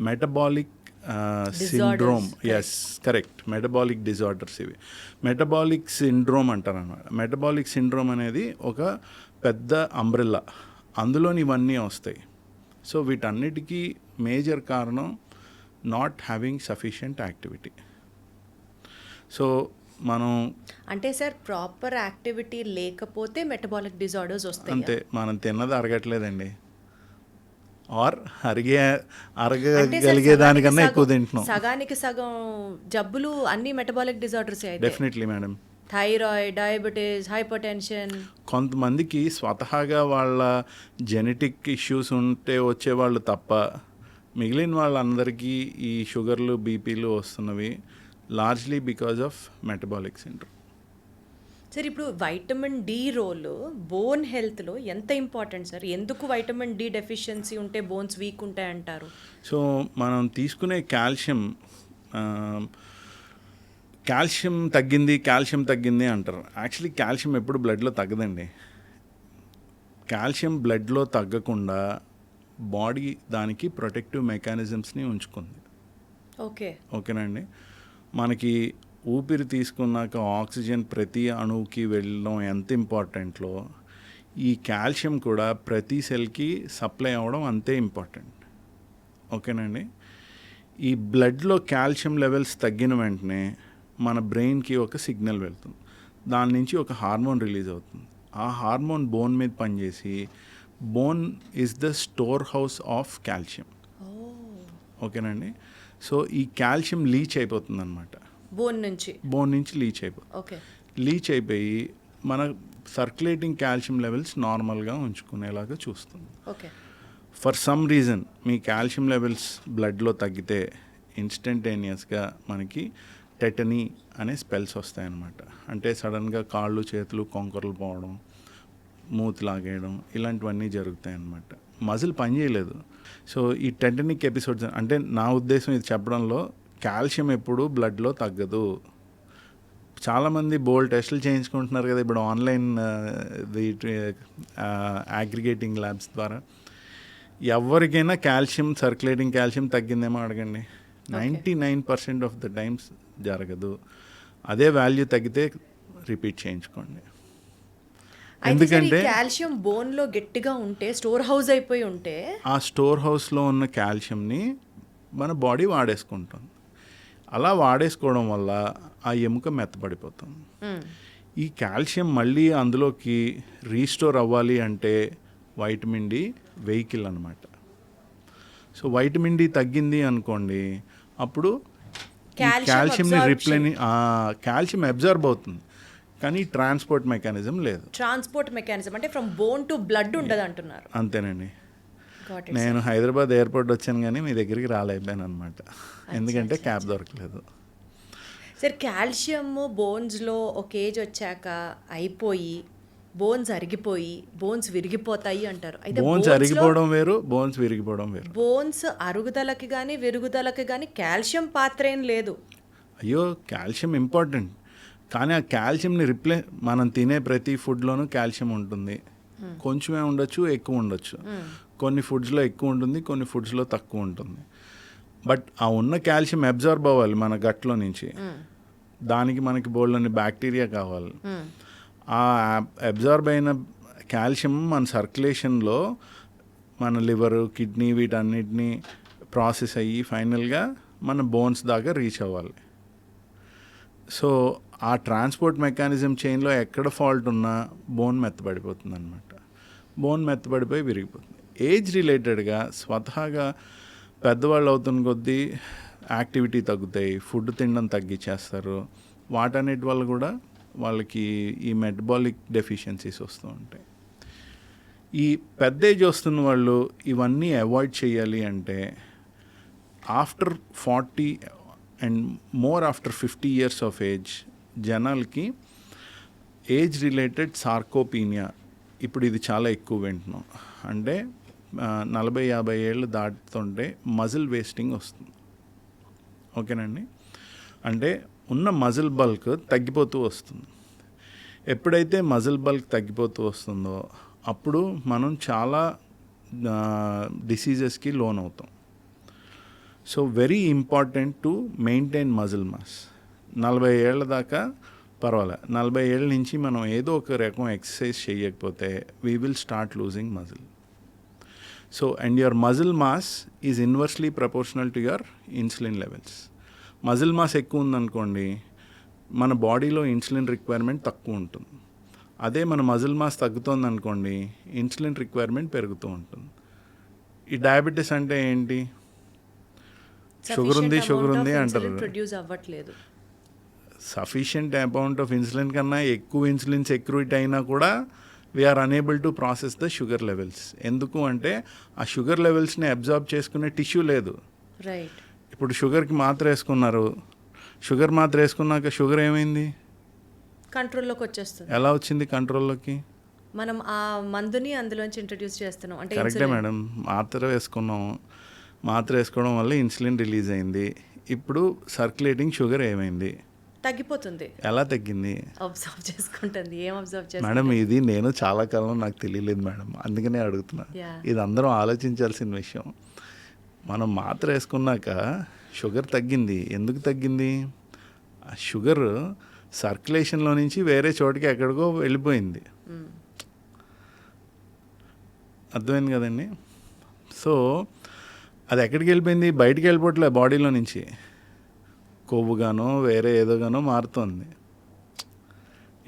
Metabolic syndrome, yes correct, metabolic disorders ఇవి. మెటబాలిక్ సిండ్రోమ్ అంటారు అన్నమాట. మెటబాలిక్ సిండ్రోమ్ అనేది ఒక పెద్ద అంబ్రెల్లా, అందులోని ఇవన్నీ వస్తాయి. సో వీటన్నిటికీ మేజర్ కారణం not having sufficient activity. So మనం అంటే సార్ ప్రాపర్ యాక్టివిటీ లేకపోతే మెటబాలిక్ డిజార్డర్స్ వస్తాయి. అంతే, మనం తిన్నది అరగట్లేదండి, ఆర్ అంటే అరగగలిగే దానికన్నా ఎక్కువ తింటున్నాం. సగానికి సగం జబ్బులు అన్ని మెటబాలిక్ డిజార్డర్స్ అయితే. Definitely madam. Thyroid, diabetes, hypertension. కొంతమందికి స్వతహాగా వాళ్ళ జెనెటిక్ ఇష్యూస్ ఉంటే వచ్చేవాళ్ళు తప్ప మిగిలిన వాళ్ళందరికీ ఈ షుగర్లు, బీపీలు వస్తున్నవి largely because of metabolic syndrome. Sir ఇప్పుడు వైటమిన్ డి రోల్ బోన్ హెల్త్లో ఎంత ఇంపార్టెంట్ సార్? ఎందుకు వైటమిన్ డి డెఫిషియన్సీ ఉంటే బోన్స్ వీక్ ఉంటాయి అంటారు? సో మనం తీసుకునే కాల్షియం తగ్గింది అంటారు. యాక్చువల్లీ కాల్షియం ఎప్పుడు బ్లడ్లో తగ్గదండి. కాల్షియం బ్లడ్లో తగ్గకుండా బాడీ దానికి ప్రొటెక్టివ్ మెకానిజమ్స్ని ఉంచుకుంది. ఓకేనండి. మనకి ఊపిరి తీసుకున్నాక ఆక్సిజన్ ప్రతి అణువుకి వెళ్ళడం ఎంత ఇంపార్టెంట్లో, ఈ కాల్షియం కూడా ప్రతి సెల్కి సప్లై అవ్వడం అంతే ఇంపార్టెంట్. ఓకేనండి. ఈ బ్లడ్లో కాల్షియం లెవెల్స్ తగ్గిన వెంటనే మన బ్రెయిన్కి ఒక సిగ్నల్ వెళ్తుంది. దాని నుంచి ఒక హార్మోన్ రిలీజ్ అవుతుంది. ఆ హార్మోన్ బోన్ మీద పనిచేసి bone is the store house of calcium. ఓకేనండి. సో ఈ కాల్షియం లీచ్ అయిపోతుంది అనమాట. బోన్ నుంచి లీచ్ అయిపోతుంది. లీచ్ అయిపోయి మన సర్క్యులేటింగ్ కాల్షియం లెవెల్స్ నార్మల్గా ఉంచుకునేలాగా చూస్తుంది. For some reason me calcium levels బ్లడ్లో తగ్గితే ఇన్స్టంటేనియస్గా మనకి టెటనీ అనే స్పెల్స్ వస్తాయన్నమాట. అంటే సడన్గా కాళ్ళు, చేతులు, కొంకరలు పోవడం, మూతి లాగేయడం, ఇలాంటివన్నీ జరుగుతాయి అన్నమాట. మజిల్ పనిచేయలేదు. సో ఈ టెటనిక్ ఎపిసోడ్స్, అంటే నా ఉద్దేశం ఇది చెప్పడంలో, కాల్షియం ఎప్పుడు బ్లడ్లో తగ్గదు. చాలామంది బోల్డ్ టెస్టులు చేయించుకుంటున్నారు కదా ఇప్పుడు ఆన్లైన్ అగ్రిగేటింగ్ ల్యాబ్స్ ద్వారా. ఎవరికైనా సర్క్యులేటింగ్ కాల్షియం తగ్గిందేమో అడగండి. 99% ఆఫ్ ద టైమ్స్ జరగదు. అదే వాల్యూ తగ్గితే రిపీట్ చేయించుకోండి. ఎందుకంటే కాల్షియం బోన్లో గట్టిగా ఉంటే, స్టోర్ హౌస్ అయిపోయి ఉంటే, ఆ స్టోర్ హౌస్లో ఉన్న కాల్షియంని మన బాడీ వాడేసుకుంటుంది. అలా వాడేసుకోవడం వల్ల ఆ ఎముక మెత్తబడిపోతుంది. ఈ కాల్షియం మళ్ళీ అందులోకి రీస్టోర్ అవ్వాలి అంటే వైటమిన్ డి వెహికల్ అనమాట. సో వైటమిన్ డి తగ్గింది అనుకోండి, అప్పుడు కాల్షియంని కాల్షియం అబ్జర్బ్ అవుతుంది, కానీ ట్రాన్స్పోర్ట్ మెకానిజం లేదు. ట్రాన్స్పోర్ట్ మెకానిజం అంటే ఫ్రమ్ బోన్ టు బ్లడ్ ఉండదు అంటున్నారు. అంతేనండి. నేను హైదరాబాద్ ఎయిర్పోర్ట్ వచ్చాను కానీ మీ దగ్గరికి రాలేకపోయాను అనమాట, ఎందుకంటే క్యాబ్ దొరకలేదు. సార్ కాల్షియం బోన్స్లో ఒక ఏజ్ వచ్చాక అయిపోయి బోన్స్ అరిగిపోయి బోన్స్ విరిగిపోతాయి అంటారు. అయితే బోన్స్ అరిగిపోవడం వేరు, బోన్స్ విరిగిపోవడం వేరు. బోన్స్ అరుగుదలకి కానీ విరుగుదలకి కానీ కాల్షియం పాత్ర ఏం లేదు. అయ్యో, కాల్షియం ఇంపార్టెంట్, కానీ ఆ కాల్షియంని మనం తినే ప్రతి ఫుడ్లోనూ కాల్షియం ఉంటుంది. కొంచెమే ఉండొచ్చు, ఎక్కువ ఉండొచ్చు. కొన్ని ఫుడ్స్లో ఎక్కువ ఉంటుంది, కొన్ని ఫుడ్స్లో తక్కువ ఉంటుంది. బట్ ఆ ఉన్న కాల్షియం అబ్జర్బ్ అవ్వాలి మన గట్లో నుంచి. దానికి మనకి బోల్డని బ్యాక్టీరియా కావాలి. ఆ అబ్జర్బ్ అయిన కాల్షియం మన సర్క్యులేషన్లో మన లివరు, కిడ్నీ వీటన్నిటిని ప్రాసెస్ అయ్యి ఫైనల్గా మన బోన్స్ దాకా రీచ్ అవ్వాలి. సో ఆ ట్రాన్స్పోర్ట్ మెకానిజం చైన్లో ఎక్కడ ఫాల్ట్ ఉన్నా బోన్ మెత్తబడిపోతుంది అనమాట. బోన్ మెత్తబడిపోయి విరిగిపోతుంది. ఏజ్ రిలేటెడ్గా స్వతహాగా పెద్దవాళ్ళు అవుతున్న కొద్దీ యాక్టివిటీ తగ్గుతాయి, ఫుడ్ తినడం తగ్గించేస్తారు. వాటన్నిటి వల్ల కూడా వాళ్ళకి ఈ మెటబాలిక్ డెఫిషియన్సీస్ వస్తూ ఉంటాయి. ఈ పెద్ద ఏజ్ వస్తున్న వాళ్ళు ఇవన్నీ అవాయిడ్ చేయాలి అంటే after 40 and more after 50 years of age జనాలకి ఏజ్ రిలేటెడ్ సార్కోపీనియా, ఇప్పుడు ఇది చాలా ఎక్కువ వింటున్నాం. అంటే 40-50 ఏళ్ళు దాటుతుంటే మజిల్ వేస్టింగ్ వస్తుంది. ఓకేనండి. అంటే ఉన్న మజిల్ బల్క్ తగ్గిపోతూ వస్తుంది. ఎప్పుడైతే మజిల్ బల్క్ తగ్గిపోతూ వస్తుందో అప్పుడు మనం చాలా డిసీజెస్కి లోన్ అవుతాం. So very important to maintain muscle mass. 40 ఏళ్ళ దాకా పర్వాలేదు, 40 ఏళ్ళ నుంచి మనం ఏదో ఒక రకం ఎక్సర్సైజ్ చేయకపోతే we will start losing muscle. So and your muscle mass is inversely proportional to your insulin levels. Muscle mass ఎక్కువ ఉందనుకోండి, మన బాడీలో ఇన్సులిన్ రిక్వైర్మెంట్ తక్కువ ఉంటుంది. అదే మన మజిల్ మాస్ తగ్గుతుంది అనుకోండి, ఇన్సులిన్ రిక్వైర్మెంట్ పెరుగుతూ ఉంటుంది. ఈ డయాబెటీస్ అంటే ఏంటి? షుగర్ ఉంది అంటారు. ప్రొడ్యూస్ అవ్వట్లేదు. సఫిషియంట్ అమౌంట్ ఆఫ్ ఇన్సులిన్ కన్నా ఎక్కువ ఇన్సులిన్ సెక్యూరిటీ అయినా కూడా we are unable to process the sugar levels. ఎందుకు అంటే ఆ షుగర్ లెవెల్స్ని అబ్జార్బ్ చేసుకునే టిష్యూ లేదు. రైట్. ఇప్పుడు షుగర్కి మాత్ర వేసుకున్నారు, షుగర్ మాత్ర వేసుకున్నాక షుగర్ ఏమైంది? కంట్రోల్లోకి వచ్చేస్తుంది. ఎలా వచ్చింది కంట్రోల్లోకి? మనం ఆ మందుని అందులోంచి ఇంట్రడ్యూస్ చేస్తున్నాం. అంటే కరెక్టే మేడం, మాత్ర వేసుకున్నాం, మాత్ర వేసుకోవడం వల్ల ఇన్సులిన్ రిలీజ్ అయింది. ఇప్పుడు సర్క్యులేటింగ్ షుగర్ ఏమైంది? తగ్గిపోతుంది. ఎలా తగ్గింది? అబ్జర్వ్ చేసుకుంటుంది. ఏం అబ్జర్వ్ చేస్తుంది మేడం? ఇది నేను చాలా కాలం నాకు తెలియలేదు మేడం, అందుకనే అడుగుతున్నా. ఇది అందరం ఆలోచించాల్సిన విషయం. మనం మాత్ర వేసుకున్నాక షుగర్ తగ్గింది. ఎందుకు తగ్గింది? ఆ షుగర్ సర్క్యులేషన్లో నుంచి వేరే చోటికి ఎక్కడికో వెళ్ళిపోయింది. అర్థమైంది కదండి? సో అది ఎక్కడికి వెళ్ళిపోయింది? బయటికి వెళ్ళిపోవట్లే, బాడీలో నుంచి కొవ్వుగానో వేరే ఏదోగానో మారుతుంది.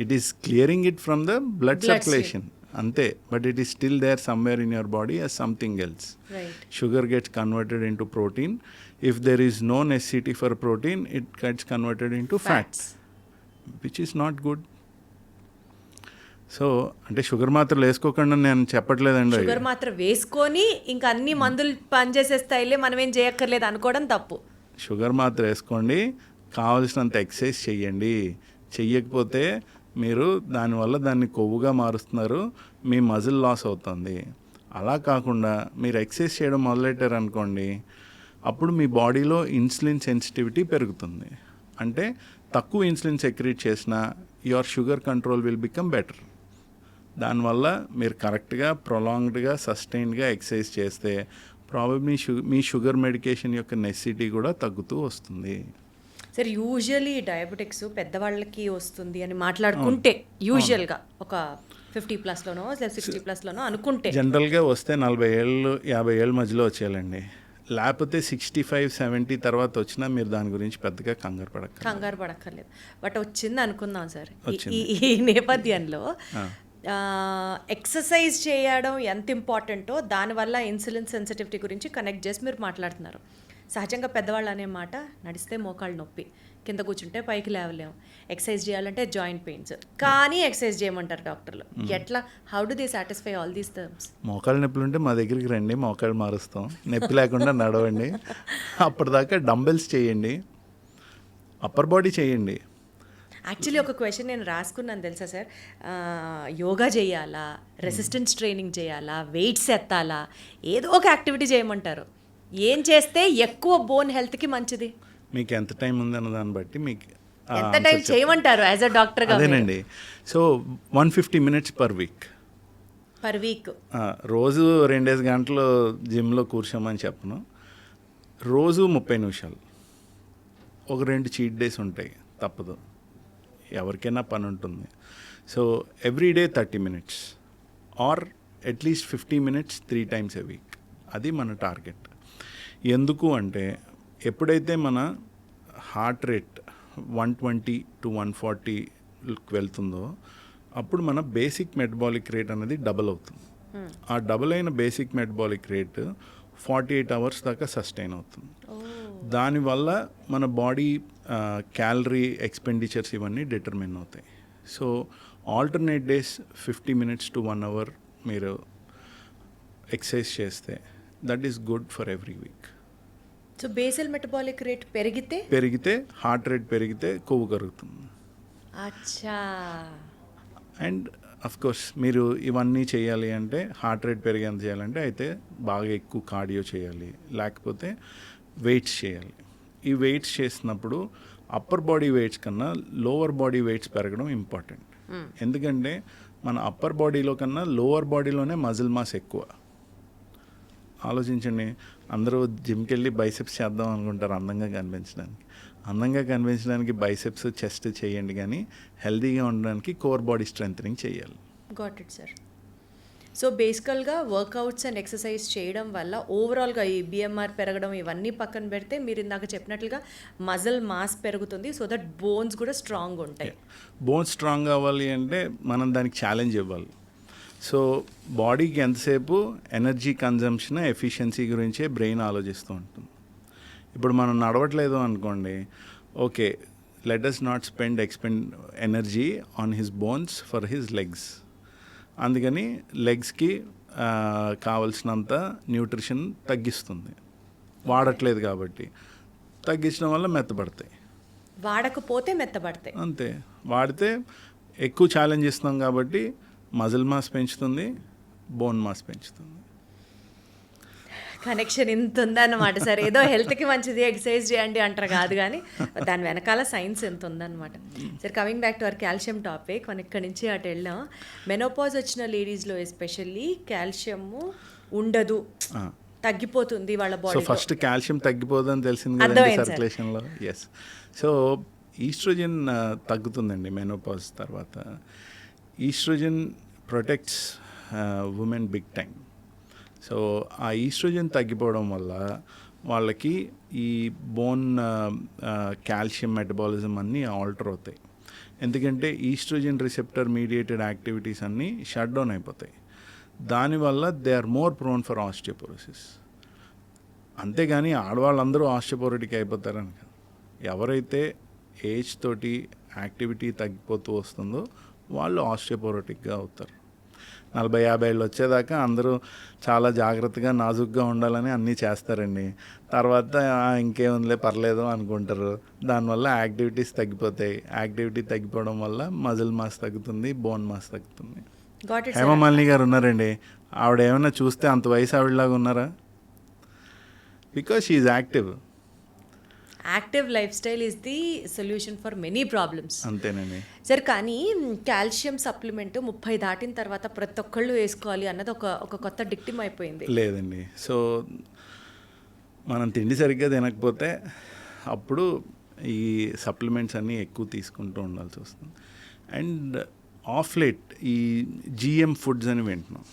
It is clearing it from the blood circulation అంతే. But it is still there somewhere in your body as something else. Sugar gets converted into protein. If there is no necessity for protein, it gets converted into fats, which is not good. So అంటే sugar మాత్రలు వేసుకోకుండా నేను చెప్పట్లేదండి. Sugar మాత్ర వేసుకొని ఇంకా అన్ని మందులు పనిచేసే స్థాయిలే మనం ఏం చేయక్కర్లేదు అనుకోవడం తప్పు. షుగర్ మాత్ర వేసుకోండి, కావలసినంత ఎక్సర్సైజ్ చెయ్యండి. చెయ్యకపోతే మీరు దానివల్ల దాన్ని కొవ్వుగా మారుస్తున్నారు, మీ మజిల్ లాస్ అవుతుంది. అలా కాకుండా మీరు ఎక్సర్సైజ్ చేయడం మొదలెట్టారు అనుకోండి, అప్పుడు మీ బాడీలో ఇన్సులిన్ సెన్సిటివిటీ పెరుగుతుంది. అంటే తక్కువ ఇన్సులిన్ సెక్రీట్ చేసినా your sugar control will become better. దానివల్ల మీరు కరెక్ట్గా ప్రొలాంగ్డ్గా సస్టైన్డ్గా ఎక్సర్సైజ్ చేస్తే ప్రాబబ్లీ మీ షుగర్ మెడికేషన్ యొక్క నెసెసిటీ కూడా తగ్గుతూ వస్తుంది. సరే, యూజువల్లీ డయాబెటిక్స్ పెద్దవాళ్ళకి వస్తుంది అని మాట్లాడుకుంటే యూజువల్గా ఒక 50+లోనో 60+లోనో అనుకుంటే జనరల్గా వస్తే 40 ఏళ్ళు 50 ఏళ్ళ మధ్యలో వచ్చేయాలండి. లేకపోతే 65-70 తర్వాత వచ్చినా మీరు దాని గురించి పెద్దగా కంగారు పడక్కర్లేదు. బట్ వచ్చింది అనుకుందాం సార్. వచ్చింది. ఈ నేపథ్యంలో ఎక్సర్సైజ్ చేయడం ఎంత ఇంపార్టెంటో దానివల్ల ఇన్సులిన్ సెన్సిటివిటీ గురించి కనెక్ట్ చేసి మీరు మాట్లాడుతున్నారు. సహజంగా పెద్దవాళ్ళు అనే మాట, నడిస్తే మోకాళ్ళు నొప్పి, కింద కూర్చుంటే పైకి లేవలేము, ఎక్సర్సైజ్ చేయాలంటే జాయింట్ పెయిన్స్, కానీ ఎక్సర్సైజ్ చేయమంటారు డాక్టర్లు. ఎట్లా, how do they satisfy all these terms? మోకాళ్ళ నొప్పులు ఉంటే మా దగ్గరికి రండి, మోకాళ్ళు మారుస్తాం. నొప్పి లేకుండా నడవండి. అప్పటిదాకా డంబెల్స్ చేయండి, అప్పర్ బాడీ చేయండి. యాక్చువల్లీ ఒక క్వశ్చన్ నేను రాసుకున్నాను తెలుసా సార్, యోగా చేయాలా, రెసిస్టెన్స్ ట్రైనింగ్ చేయాలా, వెయిట్స్ ఎత్తాలా, ఏదో ఒక యాక్టివిటీ చేయమంటారు. ఏం చేస్తే ఎక్కువ బోన్ హెల్త్కి మంచిది? మీకు ఎంత టైం ఉందన్న దాన్ని బట్టి మీకు ఎంత టైం చేయమంటారు యాజ్ అ డాక్టర్గా? అదేనండి. So 150 minutes per week. Per week. రోజు 2 గంటలు జిమ్లో కూర్చోమని చెప్పను, రోజు 30 నిమిషాలు. ఒక 2 చీట్ డేస్ ఉంటాయి, తప్పదు, ఎవరికైనా పని ఉంటుంది. So everyday 30 minutes or at least 50 minutes 3 times a week. అది మన టార్గెట్. ఎందుకు అంటే ఎప్పుడైతే మన హార్ట్ రేట్ 120 to 140 వెళ్తుందో అప్పుడు మన బేసిక్ మెటబాలిక్ రేట్ అనేది డబల్ అవుతుంది. ఆ డబల్ అయిన బేసిక్ మెటబాలిక్ రేట్ 48 hours దాకా సస్టైన్ అవుతుంది. దానివల్ల మన బాడీ క్యాలరీ ఎక్స్పెండిచర్స్ ఇవన్నీ డిటర్మిన్ అవుతాయి. So alternate days 50 minutes to 1 hour మీరు ఎక్సర్సైజ్ చేస్తే that is good for every week. So basal metabolic rate పెరిగితే హార్ట్ రేట్ పెరిగితే కొవ్వు కరుగుతుంది. అచ్చా. అండ్ అఫ్ కోర్స్ మీరు ఇవన్నీ చేయాలి అంటే, హార్ట్ రేట్ పెరిగేంత చేయాలంటే అయితే బాగా ఎక్కువ కార్డియో చేయాలి, లేకపోతే వెయిట్స్ చేయాలి. ఈ వెయిట్స్ చేసినప్పుడు అప్పర్ బాడీ వెయిట్స్ కన్నా లోవర్ బాడీ వెయిట్స్ పెరగడం ఇంపార్టెంట్. ఎందుకంటే మన అప్పర్ బాడీలో కన్నా లోవర్ బాడీలోనే మజిల్ మాస్ ఎక్కువ. ఆలోచించండి, అందరూ జిమ్కి వెళ్ళి బైసెప్స్ చేద్దాం అనుకుంటారు అందంగా కనిపించడానికి బైసెప్స్, చెస్ట్ చేయండి, కానీ హెల్తీగా ఉండడానికి కోర్ బాడీ స్ట్రెంథనింగ్ చేయాలి. Got it sir. సో బేసికల్గా వర్కౌట్స్ అండ్ ఎక్సర్సైజ్ చేయడం వల్ల ఓవరాల్గా ఈ బిఎంఆర్ పెరగడం ఇవన్నీ పక్కన పెడితే మీరు ఇందాక చెప్పినట్లుగా మజిల్ మాస్ పెరుగుతుంది, సో దట్ బోన్స్ కూడా స్ట్రాంగ్ ఉంటాయి. బోన్స్ స్ట్రాంగ్ అవ్వాలి అంటే మనం దానికి ఛాలెంజ్ ఇవ్వాలి. సో బాడీకి ఎంతసేపు ఎనర్జీ కన్జంప్షన్, ఎఫిషియన్సీ గురించే బ్రెయిన్ ఆలోచిస్తూ ఉంటుంది. ఇప్పుడు మనం నడవట్లేదు అనుకోండి, okay, let us not expend energy on his bones for his legs. అందుకని లెగ్స్కి కావలసినంత న్యూట్రిషన్ తగ్గిస్తుంది, వాడట్లేదు కాబట్టి. తగ్గించడం వల్ల మెత్తబడతాయి, వాడకపోతే మెత్తబడతాయి. అంతే. వాడితే ఎక్కువ ఛాలెంజ్ ఇస్తున్నాం కాబట్టి మజిల్ మాస్ పెంచుతుంది, బోన్ మాస్ పెంచుతుంది. కనెక్షన్ ఇంత ఉందన్నమాట సార్. ఏదో హెల్త్కి మంచిది ఎక్సర్సైజ్ చేయండి అంటారు కాదు, కానీ దాని వెనకాల సైన్స్ ఎంత ఉందన్నమాట. Sir, coming back to our calcium topic, మనం ఇక్కడి నుంచి అటు వెళ్ళాం. మెనోపాజ్ వచ్చిన లేడీస్లో ఎస్పెషల్లీ కాల్షియము ఉండదు, తగ్గిపోతుంది వాళ్ళ బాడీ. సో ఫస్ట్ కాల్షియం తగ్గిపోదని తెలిసింది కదండి సర్క్యులేషన్లో. ఎస్. సో ఈస్ట్రోజన్ తగ్గుతుందండి మెనోపాజ్ తర్వాత. Estrogen protects women big time. So ఆ ఈస్ట్రోజన్ తగ్గిపోవడం వల్ల వాళ్ళకి ఈ బోన్ కాల్షియం మెటబాలిజం అన్నీ ఆల్టర్ అవుతాయి. ఎందుకంటే ఈస్ట్రోజన్ రిసెప్టర్ మీడియేటెడ్ యాక్టివిటీస్ అన్నీ షట్ డౌన్ అయిపోతాయి. దానివల్ల they are more prone for osteoporosis. అంతేగాని ఆడవాళ్ళందరూ ఆస్టియోపోరోటిక్ అయిపోతారని కాదు. ఎవరైతే ఏజ్ తోటి యాక్టివిటీ తగ్గిపోతూ వస్తుందో వాళ్ళు ఆస్టియోపోరోటిక్గా అవుతారు. 40-50 ఏళ్ళు వచ్చేదాకా అందరూ చాలా జాగ్రత్తగా నాజుగ్గా ఉండాలని అన్నీ చేస్తారండి. తర్వాత ఇంకేముందిలే పర్లేదు అనుకుంటారు. దానివల్ల యాక్టివిటీస్ తగ్గిపోతాయి. యాక్టివిటీ తగ్గిపోవడం వల్ల మజిల్ మాస్ తగ్గుతుంది, బోన్ మాస్ తగ్గుతుంది. హేమమాలిని గారు ఉన్నారండి, ఆవిడ ఏమైనా చూస్తే అంత వయసు ఆవిడలాగా ఉన్నారా? Because she is active. Active life style is the solution for many problems. అంతేనండి సార్. కానీ కాల్షియం సప్లిమెంట్ 30 దాటిన తర్వాత ప్రతి ఒక్కళ్ళు వేసుకోవాలి అన్నది ఒక కొత్త డిక్టిమ్ అయిపోయింది. లేదండి. సో మనం తిండి సరిగ్గా తినకపోతే అప్పుడు ఈ సప్లిమెంట్స్ అన్నీ ఎక్కువ తీసుకుంటూ ఉండాల్సి వస్తుంది. అండ్ ఆఫ్ లేట్ ఈ జిఎం ఫుడ్స్ అని వింటున్నాం,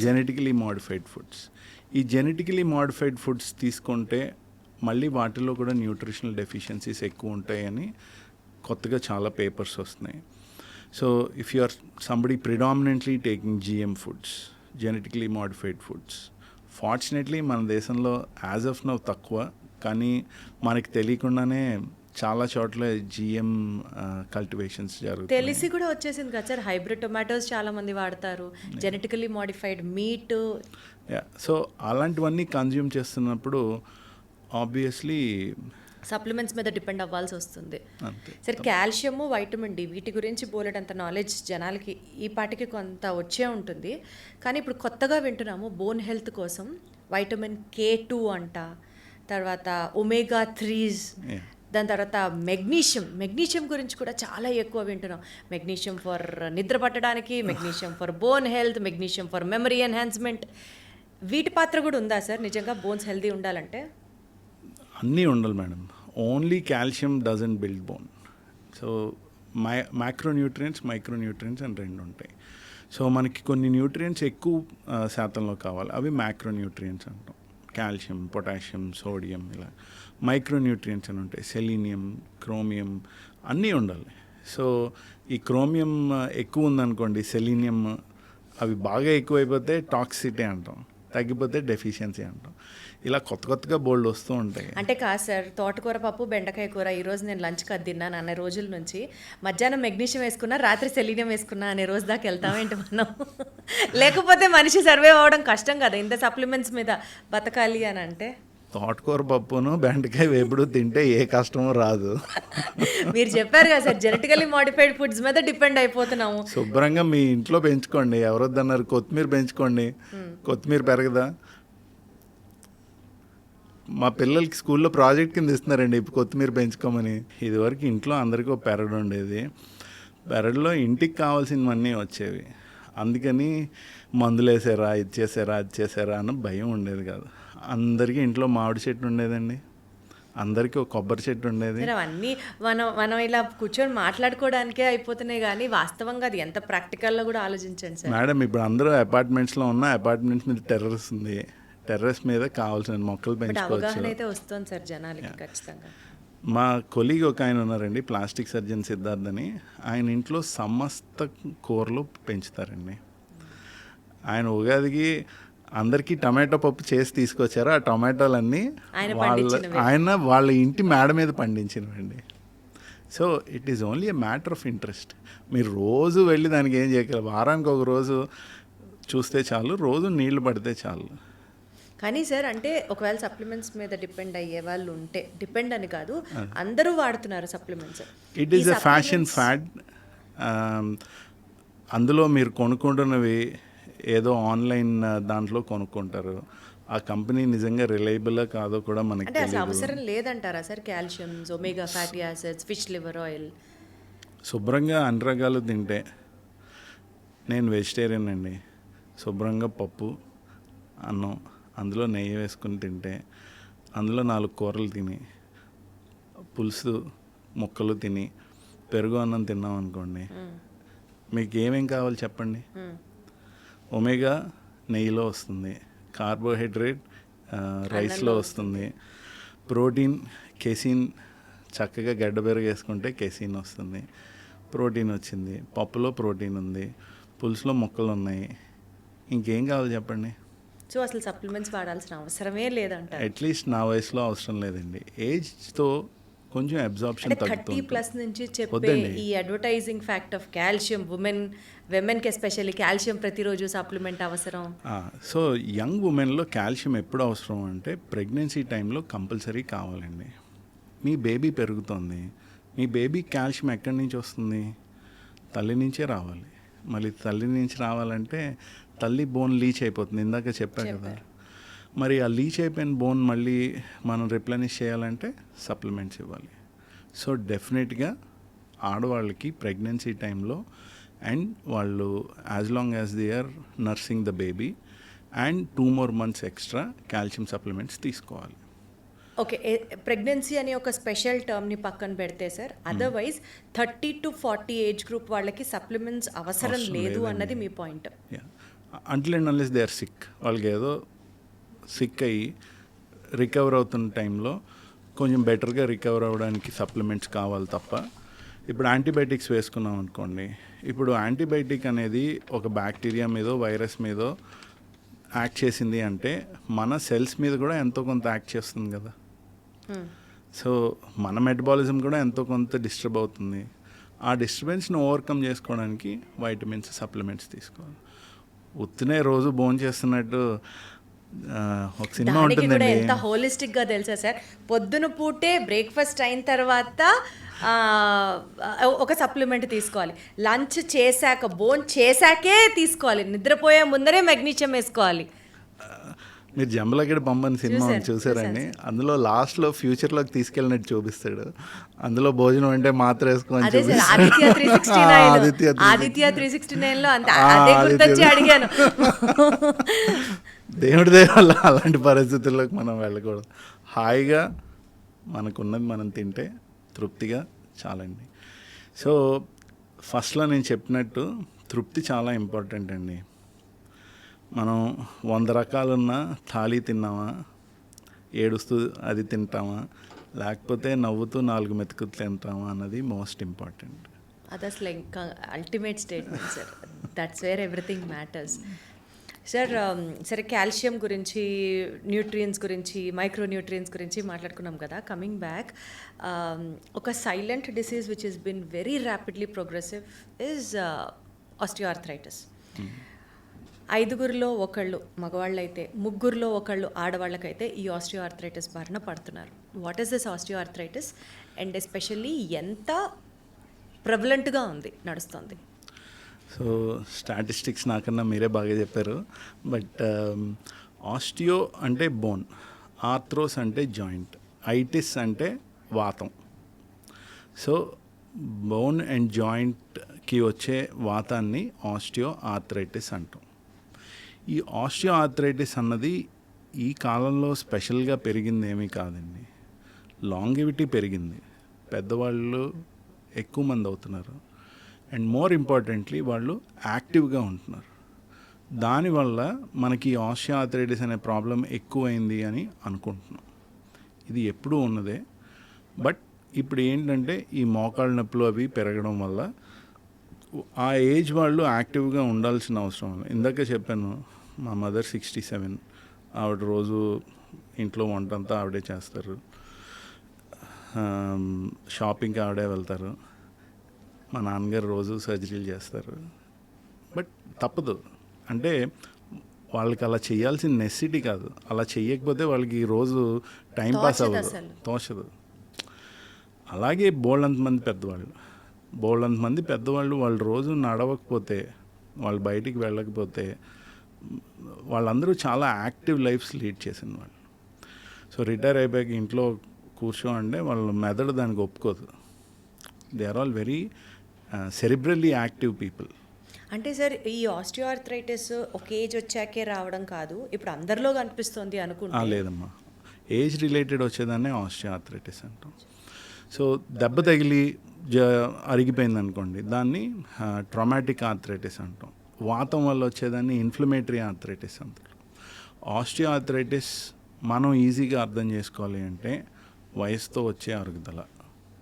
జెనెటికలీ మోడిఫైడ్ ఫుడ్స్. ఈ జెనెటికలీ మోడిఫైడ్ ఫుడ్స్ తీసుకుంటే మళ్ళీ వాటిలో కూడా న్యూట్రిషనల్ డెఫిషియన్సీస్ ఎక్కువ ఉంటాయని కొత్తగా చాలా పేపర్స్ వస్తున్నాయి. So if you are somebody predominantly taking GM foods, genetically modified foods, fortunately మన దేశంలో యాజ్ ఆఫ్ నౌ తక్కువ, కానీ మనకి తెలియకుండానే చాలా చోట్ల జిఎం కల్టివేషన్స్ జరుగుతాయి. తెలిసి కూడా వచ్చేసింది కదా సార్, హైబ్రిడ్ టొమాటోస్ చాలా మంది వాడతారు, జెనెటికలీ మోడిఫైడ్ మీట్. సో అలాంటివన్నీ కన్జ్యూమ్ చేస్తున్నప్పుడు ఆబ్వియస్లీ సప్లిమెంట్స్ మీద డిపెండ్ అవ్వాల్సి వస్తుంది. అంతే. సరే, కాల్షియము, వైటమిన్ డి వీటి గురించి బోలెడంత నాలెడ్జ్ జనాలకి ఈ పాటికి కొంత వచ్చే ఉంటుంది. కానీ ఇప్పుడు కొత్తగా వింటున్నాము బోన్ హెల్త్ కోసం వైటమిన్ K2 అంట, తర్వాత ఒమేగా 3s, Yeah. దాని తర్వాత మెగ్నీషియం గురించి కూడా చాలా ఎక్కువ వింటున్నాం. మెగ్నీషియం ఫర్ నిద్ర పట్టడానికి, magnesium for bone health, magnesium for memory enhancement. వీటి పాత్ర కూడా ఉందా సార్ నిజంగా బోన్స్ హెల్తీ ఉండాలంటే? అన్నీ ఉండాలి madam. Only calcium doesn't build bone. So micronutrients అని రెండు ఉంటాయి. సో మనకి కొన్ని న్యూట్రియంట్స్ ఎక్కువ శాతంలో కావాలి, అవి మైక్రోన్యూట్రియంట్స్ అంటాం. కాల్షియం, పొటాషియం, సోడియం, ఇలా మైక్రోన్యూట్రియంట్స్ అని ఉంటాయి. సెలీనియం, క్రోమియం అన్నీ ఉండాలి. సో ఈ క్రోమియం ఎక్కువ ఉందనుకోండి, సెలీనియం అవి బాగా ఎక్కువైపోతే టాక్సిటీ అంటాం, తగ్గిపోతే డెఫిషియన్సీ అంటాం. ఇలా కొత్తగా బోల్డ్ వస్తూ ఉంటాయి. అంటే కాదు సార్, తోటకూర పప్పు, బెండకాయ కూర ఈరోజు నేను లంచ్కి అది తిన్నాను అనే రోజుల నుంచి మధ్యాహ్నం మెగ్నీషియం వేసుకున్నా, రాత్రి సెలీనియం వేసుకున్నా అనే రోజు దాకా వెళ్తామేంటి మనం? లేకపోతే మనిషి సర్వే అవ్వడం కష్టం కదా ఇంత సప్లిమెంట్స్ మీద బతకాలి అని అంటే. తోటకూర పప్పును బెండకాయ వేపుడు తింటే ఏ కష్టమో రాదు. మీరు చెప్పారు కదా సార్, జెనెటికలీ మోడిఫైడ్ ఫుడ్స్ మీద డిపెండ్ అయిపోతున్నాము. శుభ్రంగా మీ ఇంట్లో పెంచుకోండి. ఎవరొద్దన్నారు? కొత్తిమీర పెంచుకోండి. కొత్తిమీర పెరగదా? మా పిల్లలకి స్కూల్లో ప్రాజెక్ట్ కింద ఇస్తున్నారండి ఇప్పుడు కొత్తిమీర పెంచుకోమని. ఇదివరకు ఇంట్లో అందరికీ ఒక పెరడు ఉండేది. పెరడులో ఇంటికి కావాల్సినవన్నీ వచ్చేవి. అందుకని మందులు వేసారా, ఇది చేసారా, అది చేసారా అన్న భయం ఉండేది కాదు. అందరికీ ఇంట్లో మామిడి చెట్టు ఉండేదండి, అందరికీ ఒక కొబ్బరి చెట్టు ఉండేది. అవన్నీ మనం ఇలా కూర్చొని మాట్లాడుకోవడానికే అయిపోతున్నాయి, కానీ వాస్తవంగా అది ఎంత ప్రాక్టికల్లో కూడా ఆలోచించండి సార్. మేడం, ఇప్పుడు అందరూ అపార్ట్మెంట్స్లో ఉన్న అపార్ట్మెంట్స్ మీద టెర్రస్ ఉంది. టెర్రస్ మీద కావాల్సిన మొక్కలు పెంచుకోవచ్చు. అవగాహన అయితే వస్తుంది సార్ జనాలకి ఖచ్చితంగా. మా కొలీగ్ ఒక ఆయన ఉన్నారండి, ప్లాస్టిక్ సర్జన్ సిద్ధార్థ్ అని. ఆయన ఇంట్లో సమస్త కూరలు పెంచుతారండి. ఆయన ఉగాదికి అందరికీ టమాటో పప్పు చేసి తీసుకొచ్చారు. ఆ టమాటోలన్నీ ఆయన వాళ్ళ ఇంటి మేడ మీద పండించినవండి. So it is only a matter of interest. మీరు రోజు వెళ్ళి దానికి ఏం చేయగలరు? వారానికి ఒక రోజు చూస్తే చాలు, రోజు నీళ్లు పడితే చాలు. కానీ సార్, అంటే ఒకవేళ సప్లిమెంట్స్ మీద డిపెండ్ అయ్యే వాళ్ళు ఉంటే, డిపెండ్ అని కాదు, అందరూ వాడుతున్నారు supplements. It is a fashion fad. అందులో మీరు కొనుక్కుంటున్నవి ఏదో ఆన్లైన్ దాంట్లో కొనుక్కుంటారు. ఆ కంపెనీ నిజంగా రిలయబుల్ కాదో కూడా మనకి అంటే అసలు అవసరం లేదంటారా sir? Calcium, omega fatty acids, fish liver oil శుభ్రంగా అన్ని రకాలు తింటే. నేను వెజిటేరియన్ అండి. శుభ్రంగా పప్పు, అన్నం, అందులో నెయ్యి వేసుకుని తింటే, అందులో 4 కూరలు తిని, పులుసు ముక్కలు తిని, పెరుగు అన్నం తిన్నాం అనుకోండి, మీకు ఏమేం కావాలి చెప్పండి? ఒమేగా నెయ్యిలో వస్తుంది, కార్బోహైడ్రేట్ రైస్లో వస్తుంది, ప్రోటీన్ కెసిన్ చక్కగా గడ్డ పెరుగు వేసుకుంటే కెసిన్ వస్తుంది, ప్రోటీన్ వచ్చింది, పప్పులో ప్రోటీన్ ఉంది, పులుసులో ముక్కలు ఉన్నాయి, ఇంకేం కావాలి చెప్పండి? సో అసలు సప్లిమెంట్స్ వాడాల్సిన అవసరమే లేదంటారు. అట్లీస్ట్ నా వయసులో అవసరం లేదండి. ఏజ్తో కొంచెం అబ్జార్ప్షన్ తగ్గుతుంది. 30+ నుంచి చెప్పే ఈ అడ్వర్టైజింగ్ ఫ్యాక్ట్ ఆఫ్ కాల్షియం, విమెన్కి ఎస్పెషల్లీ కాల్షియం ప్రతిరోజు సప్లిమెంట్ అవసరం. సో యంగ్ ఉమెన్లో కాల్షియం ఎప్పుడు అవసరం అంటే ప్రెగ్నెన్సీ టైంలో కంపల్సరీ కావాలండి. మీ బేబీ పెరుగుతుంది, మీ బేబీ కాల్షియం ఎక్కడి నుంచి వస్తుంది? తల్లి నుంచే రావాలి. మళ్ళీ తల్లి నుంచి రావాలంటే తల్లి బోన్ లీచ్ అయిపోతుంది, ఇందాక చెప్పా కదా. మరి ఆ లీచ్ అయిపోయిన బోన్ మళ్ళీ మనం రిప్లెనిష్ చేయాలంటే సప్లిమెంట్స్ ఇవ్వాలి. సో డెఫినెట్గా ఆడవాళ్ళకి ప్రెగ్నెన్సీ టైంలో అండ్ వాళ్ళు as long as they are nursing the baby and 2 more months extra calcium supplements తీసుకోవాలి. ఓకే, ప్రెగ్నెన్సీ అని ఒక స్పెషల్ టర్మ్ని పక్కన పెడితే sir, otherwise 30 to 40 age group వాళ్ళకి సప్లిమెంట్స్ అవసరం లేదు అన్నది మీ point. Until and unless they are sick, వాళ్ళకి ఏదో సిక్ అయ్యి రికవర్ అవుతున్న టైంలో కొంచెం బెటర్గా రికవర్ అవ్వడానికి సప్లిమెంట్స్ కావాలి తప్ప ఇప్పుడు యాంటీబయాటిక్స్ వేసుకున్నాం అనుకోండి, ఇప్పుడు యాంటీబయాటిక్ అనేది ఒక బ్యాక్టీరియా మీదో వైరస్ మీదో యాక్ట్ చేసింది అంటే మన సెల్స్ మీద కూడా ఎంతో కొంత యాక్ట్ చేస్తుంది కదా. సో మన మెటబాలిజం కూడా ఎంతో కొంత డిస్టర్బ్ అవుతుంది. ఆ డిస్టర్బెన్స్ని ఓవర్కమ్ చేసుకోవడానికి వైటమిన్స్ సప్లిమెంట్స్ తీసుకోవాలి. ఉత్తినే రోజు భోజనం చేస్తున్నట్టు ఒక సినిమా దానికి కూడా ఉంటుందండి. ఎంత హోలిస్టిక్ గా తెలుసా సార్, పొద్దున పూటే బ్రేక్ఫాస్ట్ అయిన తర్వాత ఒక సప్లిమెంట్ తీసుకోవాలి, లంచ్ చేశాక బోన్ చేశాకే తీసుకోవాలి, నిద్రపోయే ముందరే మెగ్నీషియం వేసుకోవాలి. మీరు జంబలగడ బొమ్మని సినిమా చూశాను, చూసారండి? అందులో లాస్ట్లో ఫ్యూచర్లోకి తీసుకెళ్ళినట్టు చూపిస్తాడు. అందులో భోజనం అంటే మాత్ర వేసుకొని అదే సార్, చూపిస్తాడు. ఆదిత్య 369 లో అంతే, అదే గుర్తొచ్చి అడిగాను. దేవుడి దయ వల్ల అలాంటి పరిస్థితుల్లోకి మనం వెళ్ళకూడదు. హాయిగా మనకున్నది మనం తింటే తృప్తిగా చాలండి. సో ఫస్ట్లో నేను చెప్పినట్టు తృప్తి చాలా ఇంపార్టెంట్ అండి. మనం 100 రకాలున్న థాలీ తిన్నామా, ఏడుస్తూ అది తింటామా, లేకపోతే నవ్వుతూ 4 మెతుకులు తింటామా అన్నది మోస్ట్ ఇంపార్టెంట్. అది అసలు ఇంకా ultimate statement sir. That's where everything matters sir. సరే, కాల్షియం గురించి, న్యూట్రియన్స్ గురించి, మైక్రో న్యూట్రియన్స్ గురించి మాట్లాడుకున్నాం కదా. కమింగ్ బ్యాక్, ఒక silent disease which is been very rapidly progressive is osteoarthritis. 5గురిలో ఒకళ్ళు మగవాళ్ళు అయితే, 3గురిలో ఒకళ్ళు ఆడవాళ్ళకైతే ఈ ఆస్టియోఆర్థరైటిస్ బారిన పడుతున్నారు. What is this osteoarthritis and especially ఎంత ప్రెవలెంట్గా ఉంది, నడుస్తుంది? సో స్టాటిస్టిక్స్ నాకన్నా మీరే బాగా చెప్పారు. బట్ ఆస్టియో అంటే బోన్, ఆర్థ్రోస్ అంటే జాయింట్, ఐటిస్ అంటే వాతం. సో బోన్ అండ్ జాయింట్కి వచ్చే వాతాన్ని ఆస్టియో ఆర్థరైటిస్ అంటాం. ఈ ఆస్టియో ఆర్థరైటిస్ అన్నది ఈ కాలంలో స్పెషల్గా పెరిగింది ఏమీ కాదండి. లాంగివిటీ పెరిగింది, పెద్దవాళ్ళు ఎక్కువ మంది అవుతున్నారు, అండ్ మోర్ ఇంపార్టెంట్లీ వాళ్ళు యాక్టివ్గా ఉంటున్నారు. దానివల్ల మనకి ఆస్టియో ఆర్థరైటిస్ అనే ప్రాబ్లం ఎక్కువైంది అని అనుకుంటున్నాం. ఇది ఎప్పుడూ ఉన్నదే. బట్ ఇప్పుడు ఏంటంటే ఈ మోకాళ్ళ నొప్పులు అవి పెరగడం వల్ల ఆ ఏజ్ వాళ్ళు యాక్టివ్గా ఉండాల్సిన అవసరం ఉంది. ఇందాక చెప్పాను, మా మదర్ 67, ఆవిడ రోజు ఇంట్లో వంట అంతా ఆవిడే చేస్తారు, షాపింగ్కి ఆవిడే వెళ్తారు, మా నాన్నగారు రోజు సర్జరీలు చేస్తారు. బట్ తప్పదు, అంటే వాళ్ళకి అలా చేయాల్సిన నెసిటీ కాదు, అలా చేయకపోతే వాళ్ళకి రోజు టైం పాస్ అవ్వదు, తోచదు. అలాగే బోల్డంతమంది పెద్దవాళ్ళు వాళ్ళు రోజు నడవకపోతే, వాళ్ళు బయటికి వెళ్ళకపోతే, వాళ్ళందరూ చాలా యాక్టివ్ లైఫ్స్ లీడ్ చేసిన వాళ్ళు. సో రిటైర్ అయిపోయాక ఇంట్లో కూర్చో అంటే వాళ్ళ మెదడు దానికి ఒప్పుకోదు. They are all very cerebrally active people. అంటే సార్, ఈ ఆస్టియోఆర్థరైటిస్ ఒక ఏజ్ వచ్చాకే రావడం కాదు, ఇప్పుడు అందరిలో కనిపిస్తుంది అనుకుంటా? లేదమ్మా, ఏజ్ రిలేటెడ్ వచ్చేదాన్ని ఆస్టియోఆర్థరైటిస్ అంటాం. సో దెబ్బ తగిలి అరిగిపోయింది అనుకోండి, దాన్ని ట్రామాటిక్ ఆర్థరైటిస్ అంటాం. వాతం వల్ల వచ్చేదాన్ని ఇన్ఫ్లమేటరీ ఆర్థరైటిస్ అంటారు. ఆస్టియోఆర్థరైటిస్ మనం ఈజీగా అర్థం చేసుకోవాలి అంటే వయసుతో వచ్చే అరుగుదల.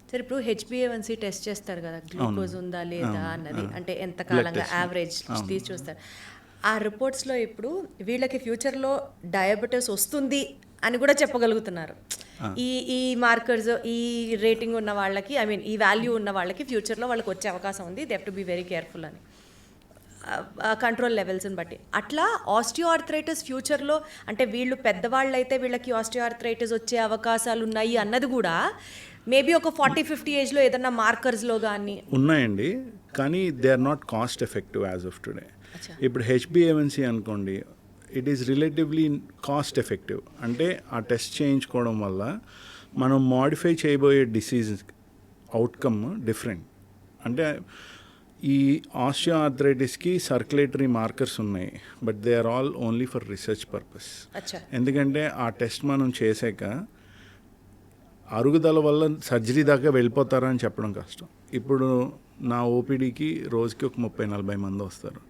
సరే, ఇప్పుడు HbA1c టెస్ట్ చేస్తారు కదా, గ్లూకోజ్ ఉందా లేదా అన్నది, అంటే ఎంత కాలంగా యావరేజ్ తీసి చూస్తారు. ఆ రిపోర్ట్స్లో ఇప్పుడు వీళ్ళకి ఫ్యూచర్లో డయాబెటీస్ వస్తుంది అని కూడా చెప్పగలుగుతున్నారు. ఈ మార్కర్స్, ఈ రేటింగ్ ఉన్న వాళ్ళకి, ఐ మీన్ ఈ వాల్యూ ఉన్న వాళ్ళకి ఫ్యూచర్లో వాళ్ళకి వచ్చే అవకాశం ఉంది, they have to be very careful అని, కంట్రోల్ లెవెల్స్ని బట్టి. అట్లా ఆస్టియోఆర్థరైటిస్ ఫ్యూచర్లో, అంటే వీళ్ళు పెద్దవాళ్ళు అయితే వీళ్ళకి ఆస్టియోఆర్థరైటిస్ వచ్చే అవకాశాలు ఉన్నాయి అన్నది కూడా మేబీ ఒక 40-50 ఏజ్లో ఏదన్నా మార్కర్స్లో కానీ ఉన్నాయండి, కానీ they are not cost effective as of today. ఇప్పుడు HbA1c అనుకోండి, it is relatively cost effective. అంటే ఆ టెస్ట్ చేయించుకోవడం వల్ల మనం మాడిఫై చేయబోయే డిసీజ్ అవుట్కమ్ డిఫరెంట్. అంటే ఈ ఆస్టియోఆర్థరైటిస్కి సర్క్యులేటరీ మార్కర్స్ ఉన్నాయి, but they are all only for research purpose. ఎందుకంటే ఆ టెస్ట్ మనం చేశాక అరుగుదల వల్ల సర్జరీ దాకా వెళ్ళిపోతారా అని చెప్పడం కష్టం. ఇప్పుడు నా ఓపీడీకి రోజుకి ఒక 30-40 మంది వస్తారు.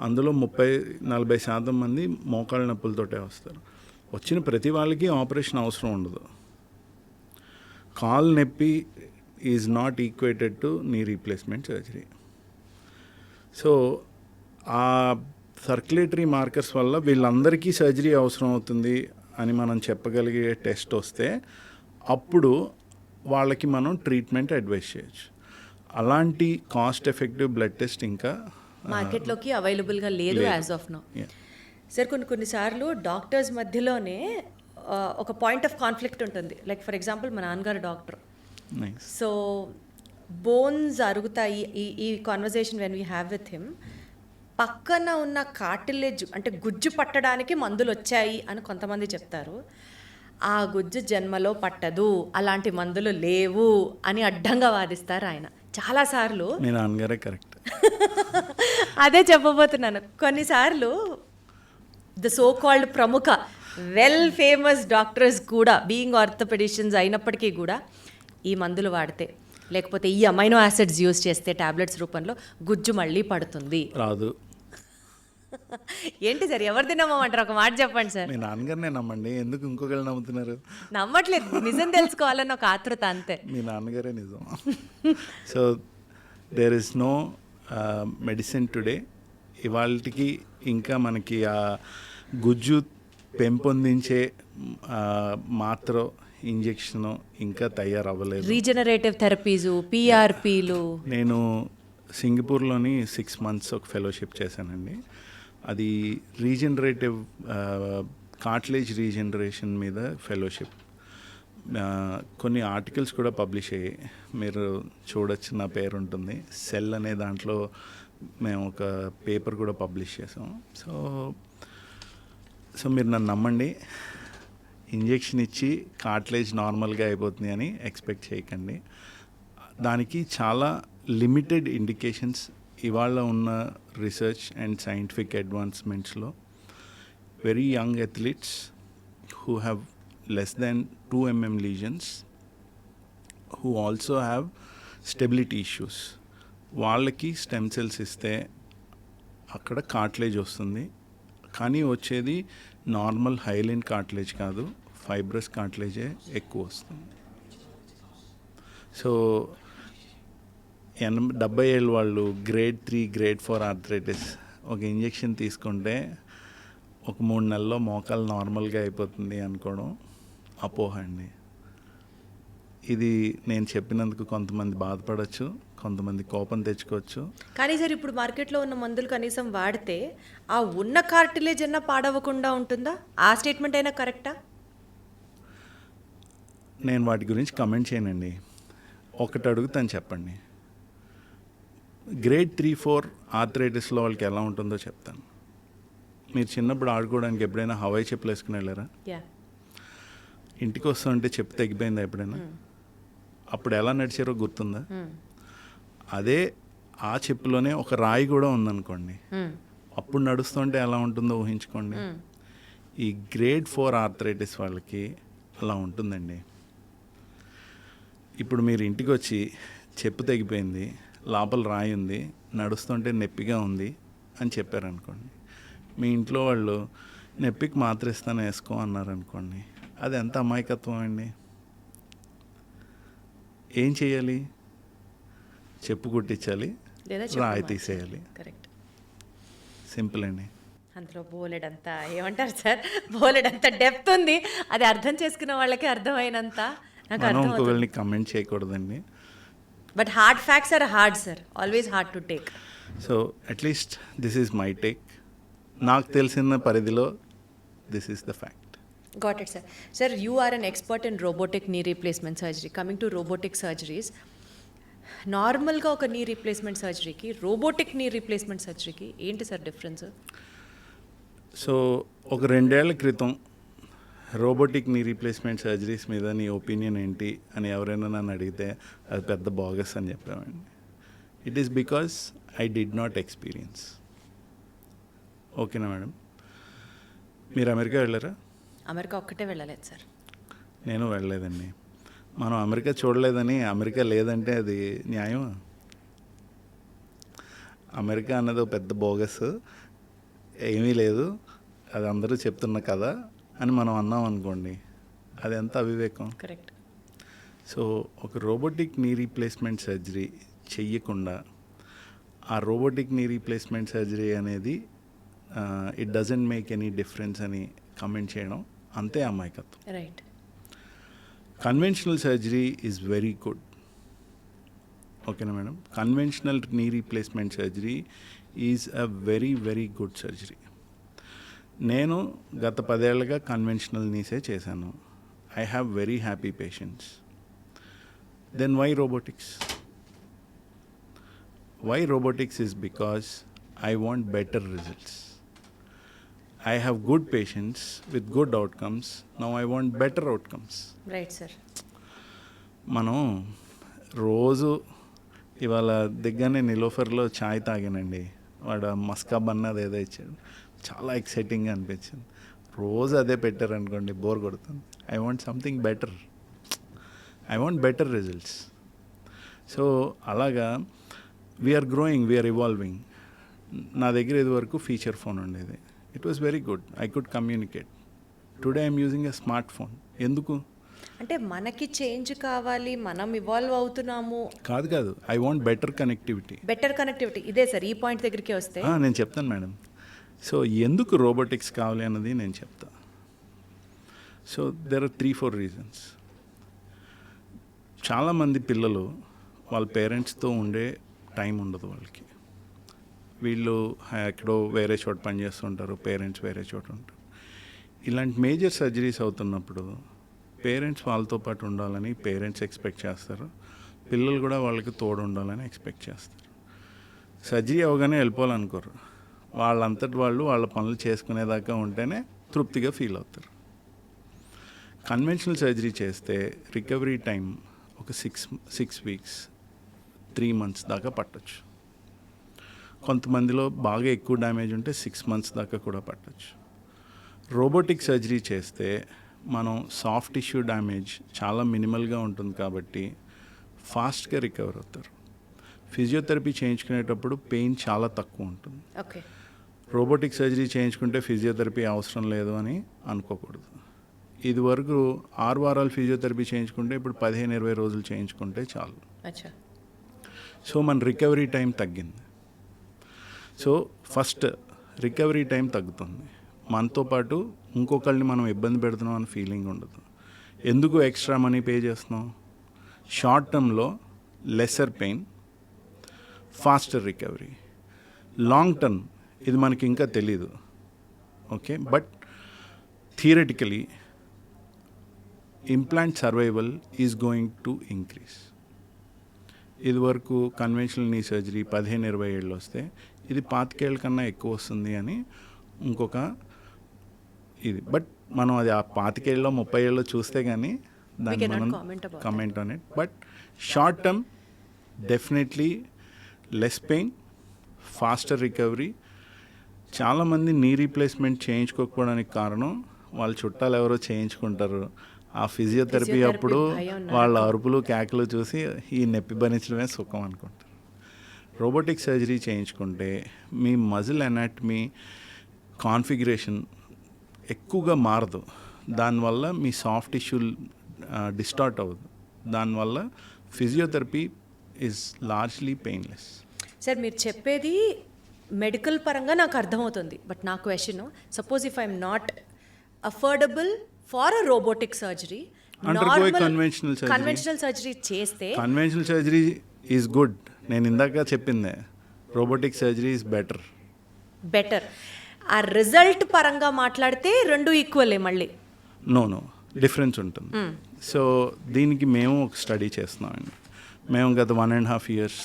అందులో 30-40% మంది మోకాళ్ళ నొప్పులతోటే వస్తారు. వచ్చిన ప్రతి వాళ్ళకి ఆపరేషన్ అవసరం ఉండదు. కాలు నొప్పి ఈజ్ నాట్ ఈక్వేటెడ్ టు నీ రీప్లేస్మెంట్ సర్జరీ. సో ఆ సర్క్యులేటరీ మార్కర్స్ వల్ల వీళ్ళందరికీ సర్జరీ అవసరం అవుతుంది అని మనం చెప్పగలిగే టెస్ట్ వస్తే అప్పుడు వాళ్ళకి మనం ట్రీట్మెంట్ అడ్వైస్ చేయొచ్చు. అలాంటి కాస్ట్ ఎఫెక్టివ్ బ్లడ్ టెస్ట్ ఇంకా మార్కెట్లోకి అవైలబుల్గా లేదు యాజ్ ఆఫ్ నో. సార్ కొన్నిసార్లు డాక్టర్స్ మధ్యలోనే ఒక పాయింట్ ఆఫ్ కాన్ఫ్లిక్ట్ ఉంటుంది. లైక్ ఫర్ ఎగ్జాంపుల్ మా నాన్నగారు డాక్టర్, సో బోన్స్ అరుగుతాయి. ఈ conversation when we have with him, పక్కన ఉన్న కార్టిలేజ్ అంటే గుజ్జు పట్టడానికి మందులు వచ్చాయి అని కొంతమంది చెప్తారు. ఆ గుజ్జు జన్మలో పట్టదు, అలాంటి మందులు లేవు అని అడ్డంగా వాదిస్తారు ఆయన చాలాసార్లు. మీ నాన్నగారే కరెక్ట్. అదే చెప్పబోతున్నాను. కొన్నిసార్లు ద సో కాల్డ్ ప్రముఖ వెల్ ఫేమస్ డాక్టర్స్ కూడా బీయింగ్ ఆర్థోపెడిషియన్స్ అయినప్పటికీ కూడా ఈ మందులు వాడితే లేకపోతే ఈ అమైనో యాసిడ్స్ యూజ్ చేస్తే టాబ్లెట్స్ రూపంలో గుజ్జు మళ్ళీ పడుతుంది. రాదు. ఏంటి సార్ ఎవరిది నమ్మమంటారు? ఒక మాట చెప్పండి సార్. మీ నాన్నగారినే నమ్మండి, ఎందుకు ఇంకొకరు నమ్ముతున్నారు? నమ్మట్లేదు, నిజం తెలుసుకోవాలని ఒక ఆతృత అంతే. మీ నాన్నగారే నిజం. So there is no medicine today. ఇవాళకి ఇంకా మనకి ఆ గుజ్జు పెంపొందించే మాత్ర ఇంజెక్షన్ ఇంకా తయారవ్వలేదు. రీజనరేటివ్ థెరపీసు, పిఆర్పీలు. నేను సింగపూర్లోని 6 months ఒక ఫెలోషిప్ చేశానండి. అది రీజనరేటివ్ కార్టిలేజ్ రీజనరేషన్ మీద ఫెలోషిప్. కొన్ని ఆర్టికల్స్ కూడా పబ్లిష్ అయ్యాయి, మీరు చూడొచ్చు, నా పేరు ఉంటుంది. సెల్ అనే దాంట్లో మేము ఒక పేపర్ కూడా పబ్లిష్ చేసాం. సో మీరు నన్ను నమ్మండి, ఇంజెక్షన్ ఇచ్చి కార్టిలేజ్ నార్మల్గా అయిపోతుంది అని ఎక్స్పెక్ట్ చేయకండి. దానికి చాలా లిమిటెడ్ ఇండికేషన్స్ ఇవాళ ఉన్న రీసెర్చ్ అండ్ సైంటిఫిక్ అడ్వాన్స్మెంట్స్లో. Very young athletes who have less than 2 mm lesions, who also have stability issues, వాళ్ళకి స్టెమ్ సెల్స్ ఇస్తే అక్కడ కార్టిలేజ్ వస్తుంది. కానీ వచ్చేది నార్మల్ హైలైన్ కార్టిలేజ్ కాదు, ఫైబ్రస్ కార్టిలేజే ఎక్కువ వస్తుంది. సో 70 ఏళ్ళ వాళ్ళు గ్రేడ్ 3, గ్రేడ్ 4 ఆర్థరైటిస్ ఒక ఇంజెక్షన్ తీసుకుంటే ఒక 3 నెలల్లో మోకాలు నార్మల్గా అయిపోతుంది అనుకోవడం అపోహ అండి. ఇది నేను చెప్పినందుకు కొంతమంది బాధపడవచ్చు, కొంతమంది కోపం తెచ్చుకోవచ్చు. కానీ సార్ ఇప్పుడు మార్కెట్లో ఉన్న మందులు కనీసం వాడితే ఆ ఉన్న కార్టిలేజ్ అన్నా పాడవకుండా ఉంటుందా? ఆ స్టేట్మెంట్ అయినా కరెక్టా? నేను వాటి గురించి కమెంట్ చేయనండి. ఒకటి అడుగుతాను, చెప్పండి. గ్రేడ్ 3, 4 ఆర్థరైటిస్లో వాళ్ళకి ఎలా ఉంటుందో చెప్తాను. మీరు చిన్నప్పుడు ఆడుకోవడానికి ఎప్పుడైనా హవాయి చెప్పులు వేసుకుని వెళ్ళారా? ఇంటికి వస్తుంటే చెప్పు తగ్గిపోయిందా ఎప్పుడైనా? అప్పుడు ఎలా నడిచారో గుర్తుందా? అదే ఆ చెప్పులోనే ఒక రాయి కూడా ఉందనుకోండి, అప్పుడు నడుస్తుంటే ఎలా ఉంటుందో ఊహించుకోండి. ఈ గ్రేడ్ 4 ఆర్థరైటిస్ వాళ్ళకి అలా ఉంటుందండి. ఇప్పుడు మీరు ఇంటికి వచ్చి చెప్పు తెగిపోయింది, లోపల రాయి ఉంది, నడుస్తుంటే నొప్పిగా ఉంది అని చెప్పారనుకోండి, మీ ఇంట్లో వాళ్ళు నొప్పికి మాత్ర ఇస్తాను వేసుకో అన్నారనుకోండి, అది ఎంత అమాయకత్వం అండి. ఏం చేయాలి? చెప్పు కుట్టించాలి, రాయి తీసేయాలి. కరెక్ట్, సింపుల్ అండి. అందులో బోలెడంతా ఏమంటారు సార్, బోలెడంతా డెప్త్ ఉంది. అది అర్థం చేసుకున్న వాళ్ళకి అర్థమైనంత నాకు మనం అర్థం. ఇంకొకరిని కమెంట్ చేయకూడదండి. But hard facts are hard sir, always hard to take. So at least this is my take. నాకు తెలిసిన పరిధిలో this is the fact. Got it, sir. Sir, you are an expert in robotic knee replacement surgery. Coming to robotic surgeries, నార్మల్గా ఒక knee replacement సర్జరీకి robotic knee replacement సర్జరీకి ఏంటి sir difference? So ఒక 2 ఏళ్ల క్రితం రోబోటిక్ నీ రీప్లేస్మెంట్ సర్జరీస్ మీద నీ ఒపీనియన్ ఏంటి అని ఎవరైనా నన్ను అడిగితే అది పెద్ద బోగస్ అని చెప్పామండి. It is because I did not experience. ఓకేనా మేడం? మీరు అమెరికా వెళ్ళారా? అమెరికా ఒక్కటే వెళ్ళలేదు సార్. నేను వెళ్ళలేదండి. మనం అమెరికా చూడలేదని అమెరికా లేదంటే అది న్యాయమా? అమెరికా అన్నది ఒక పెద్ద బోగస్, ఏమీ లేదు, అది అందరూ చెప్తున్న కదా అని మనం అన్నాం అనుకోండి, అది ఎంత అవివేకం. కరెక్ట్. సో ఒక రోబోటిక్ నీ రీప్లేస్మెంట్ సర్జరీ చెయ్యకుండా ఆ రోబోటిక్ నీ రీప్లేస్మెంట్ సర్జరీ అనేది it doesn't make any difference అని కమెంట్ చేయడం అంతే అమాయకత్వం. Right. Conventional surgery is very good. ఓకేనా madam? Conventional knee replacement surgery is a very very good surgery. నేను గత 10 ఏళ్ళుగా కన్వెన్షనల్ నీసే చేశాను. I have very happy patients. Then why robotics? Why robotics is because I want better results. I have good patients with good outcomes. Now I want better outcomes. Right sir. మనం రోజు ఇవాళ దిగ్గానే నిలోఫర్లో ఛాయ్ తాగానండి. వాడు మస్కా బన్నది ఏదో ఇచ్చాడు, చాలా ఎక్సైటింగ్గా అనిపించింది. రోజు అదే పెట్టారనుకోండి, బోర్ కొడుతుంది. I want something better. I want better results. So అలాగా వీఆర్ గ్రోయింగ్, వీఆర్ ఇవాల్వింగ్. నా దగ్గర ఇది వరకు ఫీచర్ ఫోన్ ఉండేది. It was very good, I could communicate. Today I'm using a smart phone. ఎందుకు? అంటే మనకి చేంజ్ కావాలి, మనం ఇవాల్వ్ అవుతున్నాము. కాదు, I want better connectivity. Better connectivity, ఇదే సార్ ఈ పాయింట్ దగ్గరికి వస్తే. నేను చెప్తాను మేడం. సో ఎందుకు రోబోటిక్స్ కావాలి అన్నది నేను చెప్తా. So there are 3-4 reasons. చాలామంది పిల్లలు వాళ్ళ పేరెంట్స్తో ఉండే టైం ఉండదు వాళ్ళకి. వీళ్ళు ఎక్కడో వేరే చోట పనిచేస్తుంటారు, పేరెంట్స్ వేరే చోట ఉంటారు. ఇలాంటి మేజర్ సర్జరీస్ అవుతున్నప్పుడు పేరెంట్స్ వాళ్ళతో పాటు ఉండాలని పేరెంట్స్ ఎక్స్పెక్ట్ చేస్తారు, పిల్లలు కూడా వాళ్ళకి తోడు ఉండాలని ఎక్స్పెక్ట్ చేస్తారు. సర్జరీ అవగానే వెళ్ళిపోవాలనుకోరు. వాళ్ళంతటి వాళ్ళు వాళ్ళ పనులు చేసుకునేదాకా ఉంటేనే తృప్తిగా ఫీల్ అవుతారు. కన్వెన్షనల్ సర్జరీ చేస్తే రికవరీ టైం ఒక 6 weeks 3 months దాకా పట్టచ్చు. కొంతమందిలో బాగా ఎక్కువ డ్యామేజ్ ఉంటే 6 months దాకా కూడా పట్టచ్చు. రోబోటిక్ సర్జరీ చేస్తే మనం సాఫ్ట్ టిష్యూ డ్యామేజ్ చాలా మినిమల్గా ఉంటుంది కాబట్టి ఫాస్ట్గా రికవర్ అవుతారు. ఫిజియోథెరపీ చేయించుకునేటప్పుడు పెయిన్ చాలా తక్కువ ఉంటుంది. ఓకే. రోబోటిక్ సర్జరీ చేయించుకుంటే ఫిజియోథెరపీ అవసరం లేదు అని అనుకోకూడదు. ఇది వరకు 6 వారాలు ఫిజియోథెరపీ చేయించుకుంటే ఇప్పుడు 15-20 రోజులు చేయించుకుంటే చాలు. అచ్చా. సో మన రికవరీ టైం తగ్గింది. సో ఫస్ట్ రికవరీ టైం తగ్గుతుంది. మనతో పాటు ఇంకొకళ్ళని మనం ఇబ్బంది పెడుతున్నాం అని ఫీలింగ్ ఉండదు. ఎందుకు ఎక్స్ట్రా మనీ పే చేస్తున్నాం? షార్ట్ టర్మ్లో lesser pain, faster recovery. Long term ఇది మనకి ఇంకా తెలీదు. ఓకే, but theoretically implant survival is going to increase. ఇది వరకు కన్వెన్షనల్ నీ సర్జరీ 15-20 ఏళ్ళు వస్తే ఇది 25 ఏళ్ళ కన్నా ఎక్కువ వస్తుంది అని ఇంకొక ఇది. బట్ మనం అది ఆ 25 ఏళ్ళలో 30 ఏళ్ళలో చూస్తే కానీ దాన్ని మనం comment on it. But short term definitely less pain, faster recovery. చాలామంది నీ రీప్లేస్మెంట్ చేయించుకోకపోవడానికి కారణం వాళ్ళ చుట్టాలు ఎవరో చేయించుకుంటారు. ఆ ఫిజియోథెరపీ అప్పుడు వాళ్ళ అరుపులు కేకలు చూసి ఈ నొప్పి భరించడమే సుఖం అనుకుంటారు. రోబోటిక్ సర్జరీ చేయించుకుంటే మీ మజిల్ అనాటమీ కాన్ఫిగరేషన్ ఎక్కువగా మారదు. దానివల్ల మీ సాఫ్ట్ టిష్యూ డిస్టార్ట్ అవ్వదు. దానివల్ల physiotherapy is largely painless. Sir మీరు చెప్పేది మెడికల్ పరంగా నాకు అర్థమవుతుంది. బట్ నా question, suppose if I'm not affordable for a robotic surgery, conventional surgery చేస్తే కన్వెన్షనల్ సర్జరీ ఈజ్ గుడ్. నేను ఇందాక చెప్పిందే రోబోటిక్ సర్జరీ ఈజ్ బెటర్. ఆ రిజల్ట్ పరంగా మాట్లాడితే రెండు ఈక్వలే మళ్ళీ? నో డిఫరెన్స్ ఉంటుంది. సో దీనికి మేము ఒక స్టడీ చేస్తున్నామండి. మేము గత 1.5 years,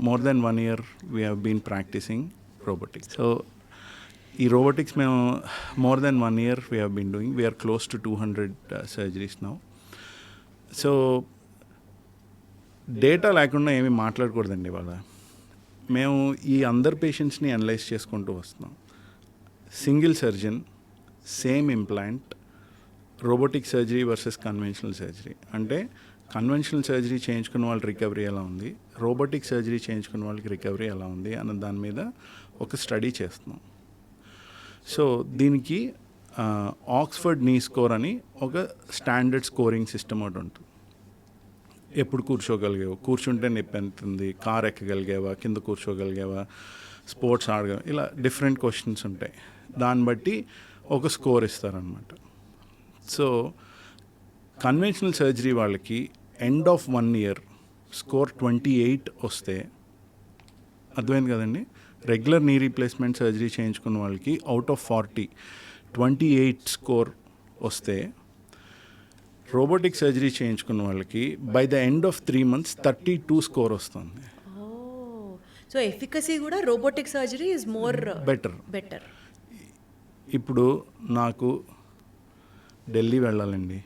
more than 1 year we have been practicing robotics. So ఈ రోబోటిక్స్ మేము more than 1 year we have been doing. We are close to 200 surgeries now. So data లేకుండా ఏమీ మాట్లాడకూడదండి ఇవాళ. మేము ఈ అందరు పేషెంట్స్ని అనలైజ్ చేసుకుంటూ వస్తున్నాం. Single surgeon, same implant, robotic surgery versus conventional surgery. అంటే కన్వెన్షనల్ సర్జరీ చేయించుకున్న వాళ్ళకి రికవరీ ఎలా ఉంది, రోబోటిక్ సర్జరీ చేయించుకున్న వాళ్ళకి రికవరీ ఎలా ఉంది అన్న దాని మీద ఒక స్టడీ చేస్తున్నాం. సో దీనికి ఆక్స్ఫర్డ్ నీ స్కోర్ అని ఒక స్టాండర్డ్ స్కోరింగ్ సిస్టమ్ ఒకటి ఉంటుంది. ఎప్పుడు కూర్చోగలిగావు, కూర్చుంటే నొప్పి ఎంతుంది, కార్ ఎక్కగలిగావా, కింద కూర్చోగలిగావా, స్పోర్ట్స్ ఆడగా, ఇలా డిఫరెంట్ క్వశ్చన్స్ ఉంటాయి. దాన్ని బట్టి ఒక స్కోర్ ఇస్తారనమాట. సో కన్వెన్షనల్ సర్జరీ వాళ్ళకి ఎండ్ ఆఫ్ 1 year స్కోర్ 28 వస్తే, అర్థమైంది కదండి, రెగ్యులర్ నీ రీప్లేస్మెంట్ సర్జరీ చేయించుకున్న వాళ్ళకి అవుట్ ఆఫ్ 40 28 స్కోర్ వస్తే, రోబోటిక్ సర్జరీ చేయించుకున్న వాళ్ళకి by the end of 3 months 32 score వస్తుంది. సో ఎఫికసీ కూడా robotic surgery is more better. ఇప్పుడు నాకు ఢిల్లీ వెళ్ళాలండి,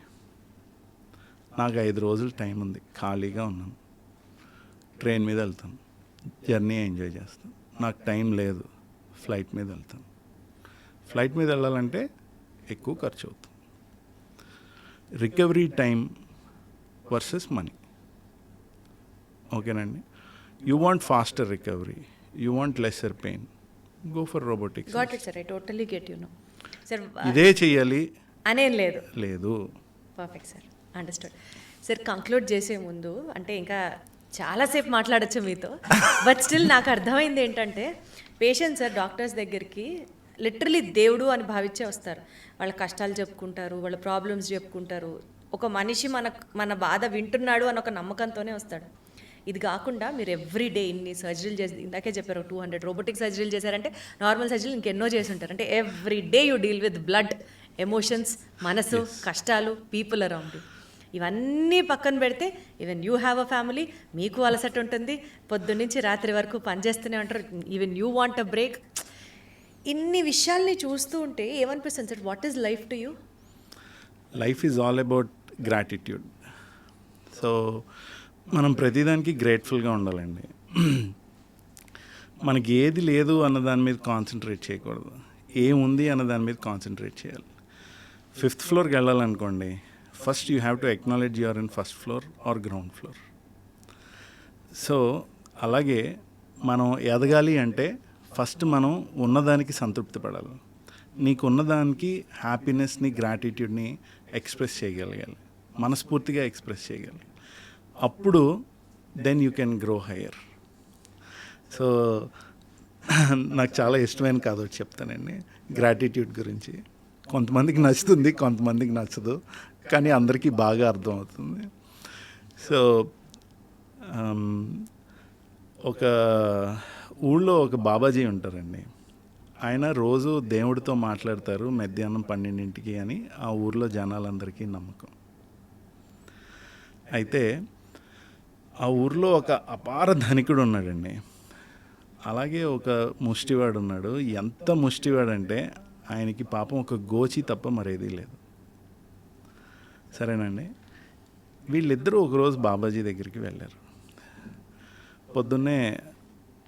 నాకు 5 రోజులు టైం ఉంది, ఖాళీగా ఉన్నాను, ట్రైన్ మీద వెళ్తాను, జర్నీ ఎంజాయ్ చేస్తాను. నాకు టైం లేదు, ఫ్లైట్ మీద వెళ్తాను. ఫ్లైట్ మీద వెళ్ళాలంటే ఎక్కువ ఖర్చు అవుతుంది. Recovery time versus money. ఓకేనండి. You want faster recovery, you want lesser pain, go for robotics. Got it sir, I totally get you know sir. ఇదే చెయ్యాలి అనేం లేదు. Perfect sir, understood sir. Conclude చేసే ముందు, అంటే ఇంకా చాలాసేపు మాట్లాడచ్చు మీతో, బట్ స్టిల్ నాకు అర్థమైంది ఏంటంటే, పేషెంట్స్ సార్ డాక్టర్స్ దగ్గరికి లిటరలీ దేవుడు అని భావించే వస్తారు. వాళ్ళ కష్టాలు చెప్పుకుంటారు, వాళ్ళ ప్రాబ్లమ్స్ చెప్పుకుంటారు. ఒక మనిషి మన బాధ వింటున్నాడు అని ఒక నమ్మకంతోనే వస్తాడు. ఇది కాకుండా మీరు ఎవ్రీడే ఇన్ని సర్జరీలు చేసి, ఇందాకే చెప్పారు 200 రోబోటిక్ సర్జరీలు చేశారంటే, నార్మల్ సర్జరీలు ఇంకెన్నో చేసి ఉంటారు. అంటే every day you deal with blood, emotions, మనసు, కష్టాలు, పీపుల్ అరౌండ్ యూ. ఇవన్నీ పక్కన పెడితే, even you have a family, మీకు అలసట ఉంటుంది, పొద్దున్నుంచి రాత్రి వరకు పనిచేస్తూనే ఉంటారు, even you want a break. ఇన్ని విషయాల్ని చూస్తూ ఉంటే ఏమనిపిస్తుంది sir? What is life to you? Life is all about gratitude. So మనం ప్రతిదానికి గ్రేట్ఫుల్గా ఉండాలండి. మనకి ఏది లేదు అన్న దాని మీద కాన్సన్ట్రేట్ చేయకూడదు, ఏముంది అన్న దాని మీద కాన్సన్ట్రేట్ చేయాలి. 5th floorకి వెళ్ళాలనుకోండి, first you have to acknowledge you're in 1st floor or ground floor. So అలాగే మనం ఎదగాలి అంటే ఫస్ట్ మనం ఉన్నదానికి సంతృప్తి పడాలి. నీకు ఉన్నదానికి హ్యాపీనెస్ని, గ్రాటిట్యూడ్ని ఎక్స్ప్రెస్ చేయగలగాలి, మనస్ఫూర్తిగా ఎక్స్ప్రెస్ చేయగలి. అప్పుడు then you can grow higher. So నాకు చాలా ఇష్టమైన కథ ఒకటి చెప్తానండి గ్రాటిట్యూడ్ గురించి. కొంతమందికి నచ్చుతుంది, కొంతమందికి నచ్చదు, కానీ అందరికీ బాగా అర్థమవుతుంది. సో ఒక ఊళ్ళో ఒక బాబాజీ ఉంటారండి. ఆయన రోజు దేవుడితో మాట్లాడతారు మధ్యాహ్నం 12 అని ఆ ఊర్లో జనాలందరికీ నమ్మకం. అయితే ఆ ఊర్లో ఒక అపార ధనికుడు ఉన్నాడండి. అలాగే ఒక ముష్టివాడు ఉన్నాడు. ఎంత ముష్టివాడంటే ఆయనకి పాపం ఒక గోచి తప్ప మరేదీ లేదు. సరేనండి. వీళ్ళిద్దరూ ఒకరోజు బాబాజీ దగ్గరికి వెళ్ళారు. పొద్దున్నే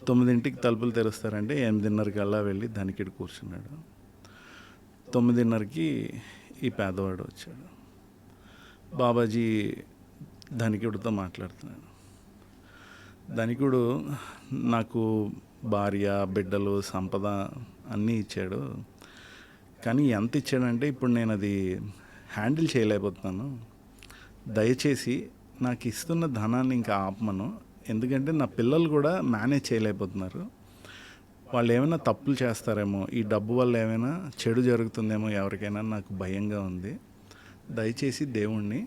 9 తలుపులు తెరుస్తారంటే 8:30 కల్లా వెళ్ళి ధనికుడు కూర్చున్నాడు. 9:30కి ఈ పేదవాడు వచ్చాడు. బాబాజీ ధనికుడితో మాట్లాడుతున్నాడు. ధనికుడు నాకు భార్య, బిడ్డలు, సంపద అన్నీ ఇచ్చాడు, కానీ ఎంత ఇచ్చాడంటే ఇప్పుడు నేను అది హ్యాండిల్ చేయలేకపోతున్నాను. దయచేసి నాకు ఇస్తున్న ధనాన్ని ఇంకా ఆపమను, ఎందుకంటే నా పిల్లలు కూడా మేనేజ్ చేయలేకపోతున్నారు. వాళ్ళు ఏమైనా తప్పులు చేస్తారేమో, ఈ డబ్బు వల్ల ఏమైనా చెడు జరుగుతుందేమో ఎవరికైనా, నాకు భయంగా ఉంది, దయచేసి దేవుణ్ణి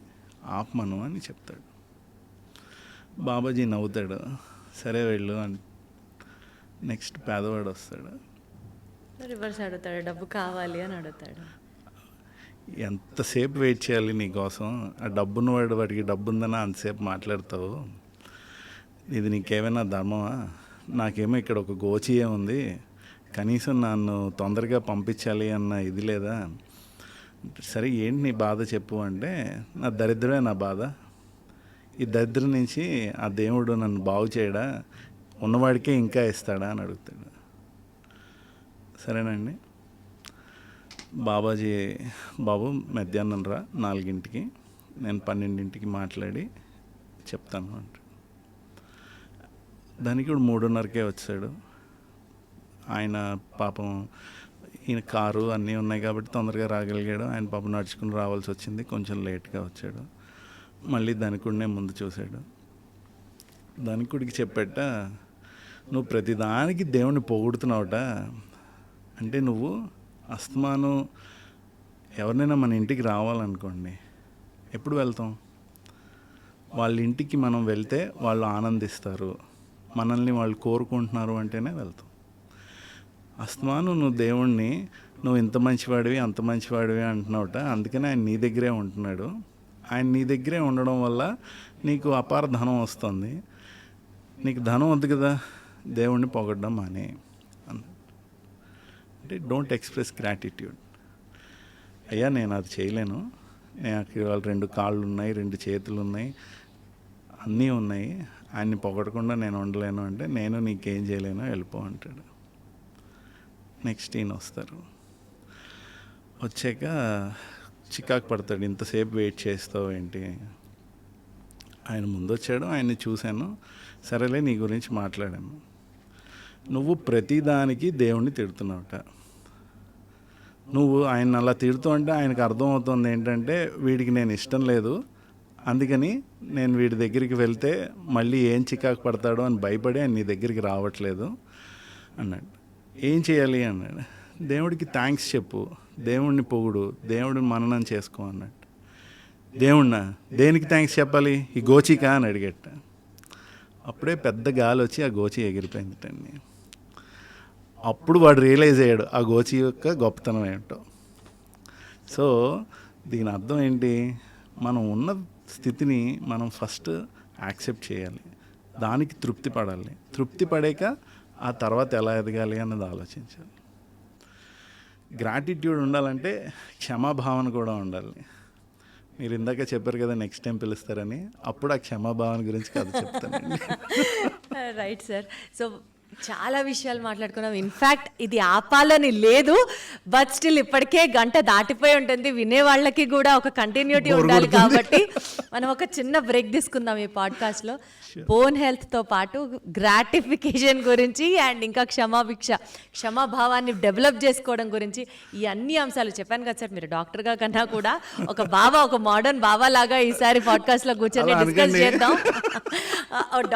ఆపమను అని చెప్తాడు. బాబాజీ నవ్వుతాడు, సరే వెళ్ళు అని. నెక్స్ట్ పేదవాడు వస్తాడు. రివర్స్ అడుగుతాడు, డబ్బు కావాలి అని అడుగుతాడు. ఎంతసేపు వెయిట్ చేయాలి నీకోసం? ఆ డబ్బున్నవాడు వాడికి డబ్బు ఉందని అంతసేపు మాట్లాడతావు, ఇది నీకేమైనా ధర్మమా? నాకేమో ఇక్కడ ఒక గోచియే ఉంది, కనీసం నన్ను తొందరగా పంపించాలి అన్న ఇది లేదా? సరే ఏంటి నీ బాధ చెప్పు అంటే, నా దరిద్రమే నా బాధ, ఈ దరిద్రం నుంచి ఆ దేవుడు నన్ను బాగు చేయడా, ఉన్నవాడికే ఇంకా ఇస్తాడా అని అడుగుతాడు. సరేనండి. బాబాజీ, బాబు మధ్యాహ్నం రా 4కి, నేను 12కి మాట్లాడి చెప్తాను అంట. దానికి ఇప్పుడు 3:30కే వచ్చాడు. ఆయన పాపం ఈయన కారు అన్నీ ఉన్నాయి కాబట్టి తొందరగా రాగలిగాడు. ఆయన పాపం నడుచుకుని రావాల్సి వచ్చింది, కొంచెం లేట్గా వచ్చాడు. మళ్ళీ ధనికుడినే ముందు చూశాడు. ధనికుడికి చెప్పాట, నువ్వు ప్రతిదానికి దేవుణ్ణి పొగుడుతున్నావుట, అంటే నువ్వు అస్తమానం ఎవరినైనా మన ఇంటికి రావాలనుకోండి, ఎప్పుడు వెళ్తాం? వాళ్ళ ఇంటికి మనం వెళ్తే వాళ్ళు ఆనందిస్తారు, మనల్ని వాళ్ళు కోరుకుంటున్నారు అంటేనే వెళ్తాం. అస్తమానం నువ్వు దేవుణ్ణి నువ్వు ఇంత మంచివాడివి అంత మంచివాడివి అంటున్నావుట, అందుకని ఆయన నీ దగ్గరే ఉంటున్నాడు. ఆయన నీ దగ్గరే ఉండడం వల్ల నీకు అపార ధనం వస్తుంది. నీకు ధనం వద్దు కదా, దేవుణ్ణి పొగడ్డం మానే అన్నాడు. అంటే డోంట్ ఎక్స్ప్రెస్ గ్రాటిట్యూడ్. అయ్యా నేను అది చేయలేను, నాకు ఇవాళ 2 కాళ్ళు ఉన్నాయి, 2 చేతులు ఉన్నాయి, అన్నీ ఉన్నాయి, ఆయన్ని పొగడకుండా నేను ఉండలేను అంటే, నేను నీకేం చేయలేను, వెళ్ళిపో అంటాడు. నెక్స్ట్ ఈయన వస్తారు. వచ్చాక చికాకు పడతాడు, ఇంతసేపు వెయిట్ చేస్తావు ఏంటి? ఆయన ముందు వచ్చాడు, ఆయన్ని చూశాను, సరేలే నీ గురించి మాట్లాడాను. నువ్వు ప్రతిదానికి దేవుణ్ణి తిడుతున్నావుట. నువ్వు ఆయన అలా తిడుతూ అంటే ఆయనకు అర్థమవుతుంది ఏంటంటే, వీడికి నేను ఇష్టం లేదు, అందుకని నేను వీడి దగ్గరికి వెళ్తే మళ్ళీ ఏం చికాకు పడతాడో అని భయపడి ఆయన నీ దగ్గరికి రావట్లేదు అన్నాడు. ఏం చేయాలి అన్నాడు. దేవుడికి థ్యాంక్స్ చెప్పు, దేవుడిని పొగుడు, దేవుడిని మననం చేసుకో అన్నాడు. దేవుణ్ణా, దేనికి థ్యాంక్స్ చెప్పాలి? ఈ గోచికా అని అడిగట. అప్పుడే పెద్ద గాలి వచ్చి ఆ గోచి ఎగిరిపోయిందిటండి. అప్పుడు వాడు రియలైజ్ అయ్యాడు ఆ గోచి యొక్క గొప్పతనం ఏంటో. సో దీని అర్థం ఏంటి? మనం ఉన్న స్థితిని మనం ఫస్ట్ యాక్సెప్ట్ చేయాలి, దానికి తృప్తి పడాలి. తృప్తి పడాక ఆ తర్వాత ఎలా ఎదగాలి అన్నది ఆలోచించాలి. గ్రాటిట్యూడ్ ఉండాలంటే క్షమాభావన కూడా ఉండాలి. మీరు ఇందాక చెప్పారు కదా నెక్స్ట్ టైం పిలుస్తారని, అప్పుడు ఆ క్షమాభావన గురించి కథ చెప్తానండి. Right sir. సో చాలా విషయాలు మాట్లాడుకున్నాం. ఇన్ఫ్యాక్ట్ ఇది ఆపాలని లేదు, బట్ స్టిల్ ఇప్పటికే గంట దాటిపోయి ఉంటుంది. వినే వాళ్ళకి కూడా ఒక కంటిన్యూటీ ఉండాలి కాబట్టి మనం ఒక చిన్న బ్రేక్ తీసుకుందాం ఈ పాడ్కాస్ట్లో. బోన్ హెల్త్తో పాటు గ్రాటిఫికేషన్ గురించి అండ్ ఇంకా క్షమాభావాన్ని డెవలప్ చేసుకోవడం గురించి ఈ అన్ని అంశాలు చెప్పాను కదా సార్. మీరు డాక్టర్గా కన్నా కూడా ఒక మోడర్న్ బాబా లాగా ఈసారి పాడ్కాస్ట్లో కూర్చొని డిస్కస్ చేద్దాం.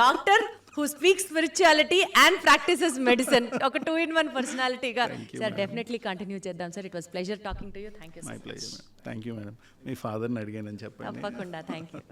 Doctor who speaks spirituality and practices medicine. ఒక 2-in-1 పర్సనాలిటీగా సార్ డెఫినెట్లీ కంటిన్యూ చేద్దాం sir. It was pleasure talking to you. Thank you. My pleasure. Thank you madam. మీ ఫాదర్ని అడిగానని చెప్పండి. తప్పకుండా. Thank you.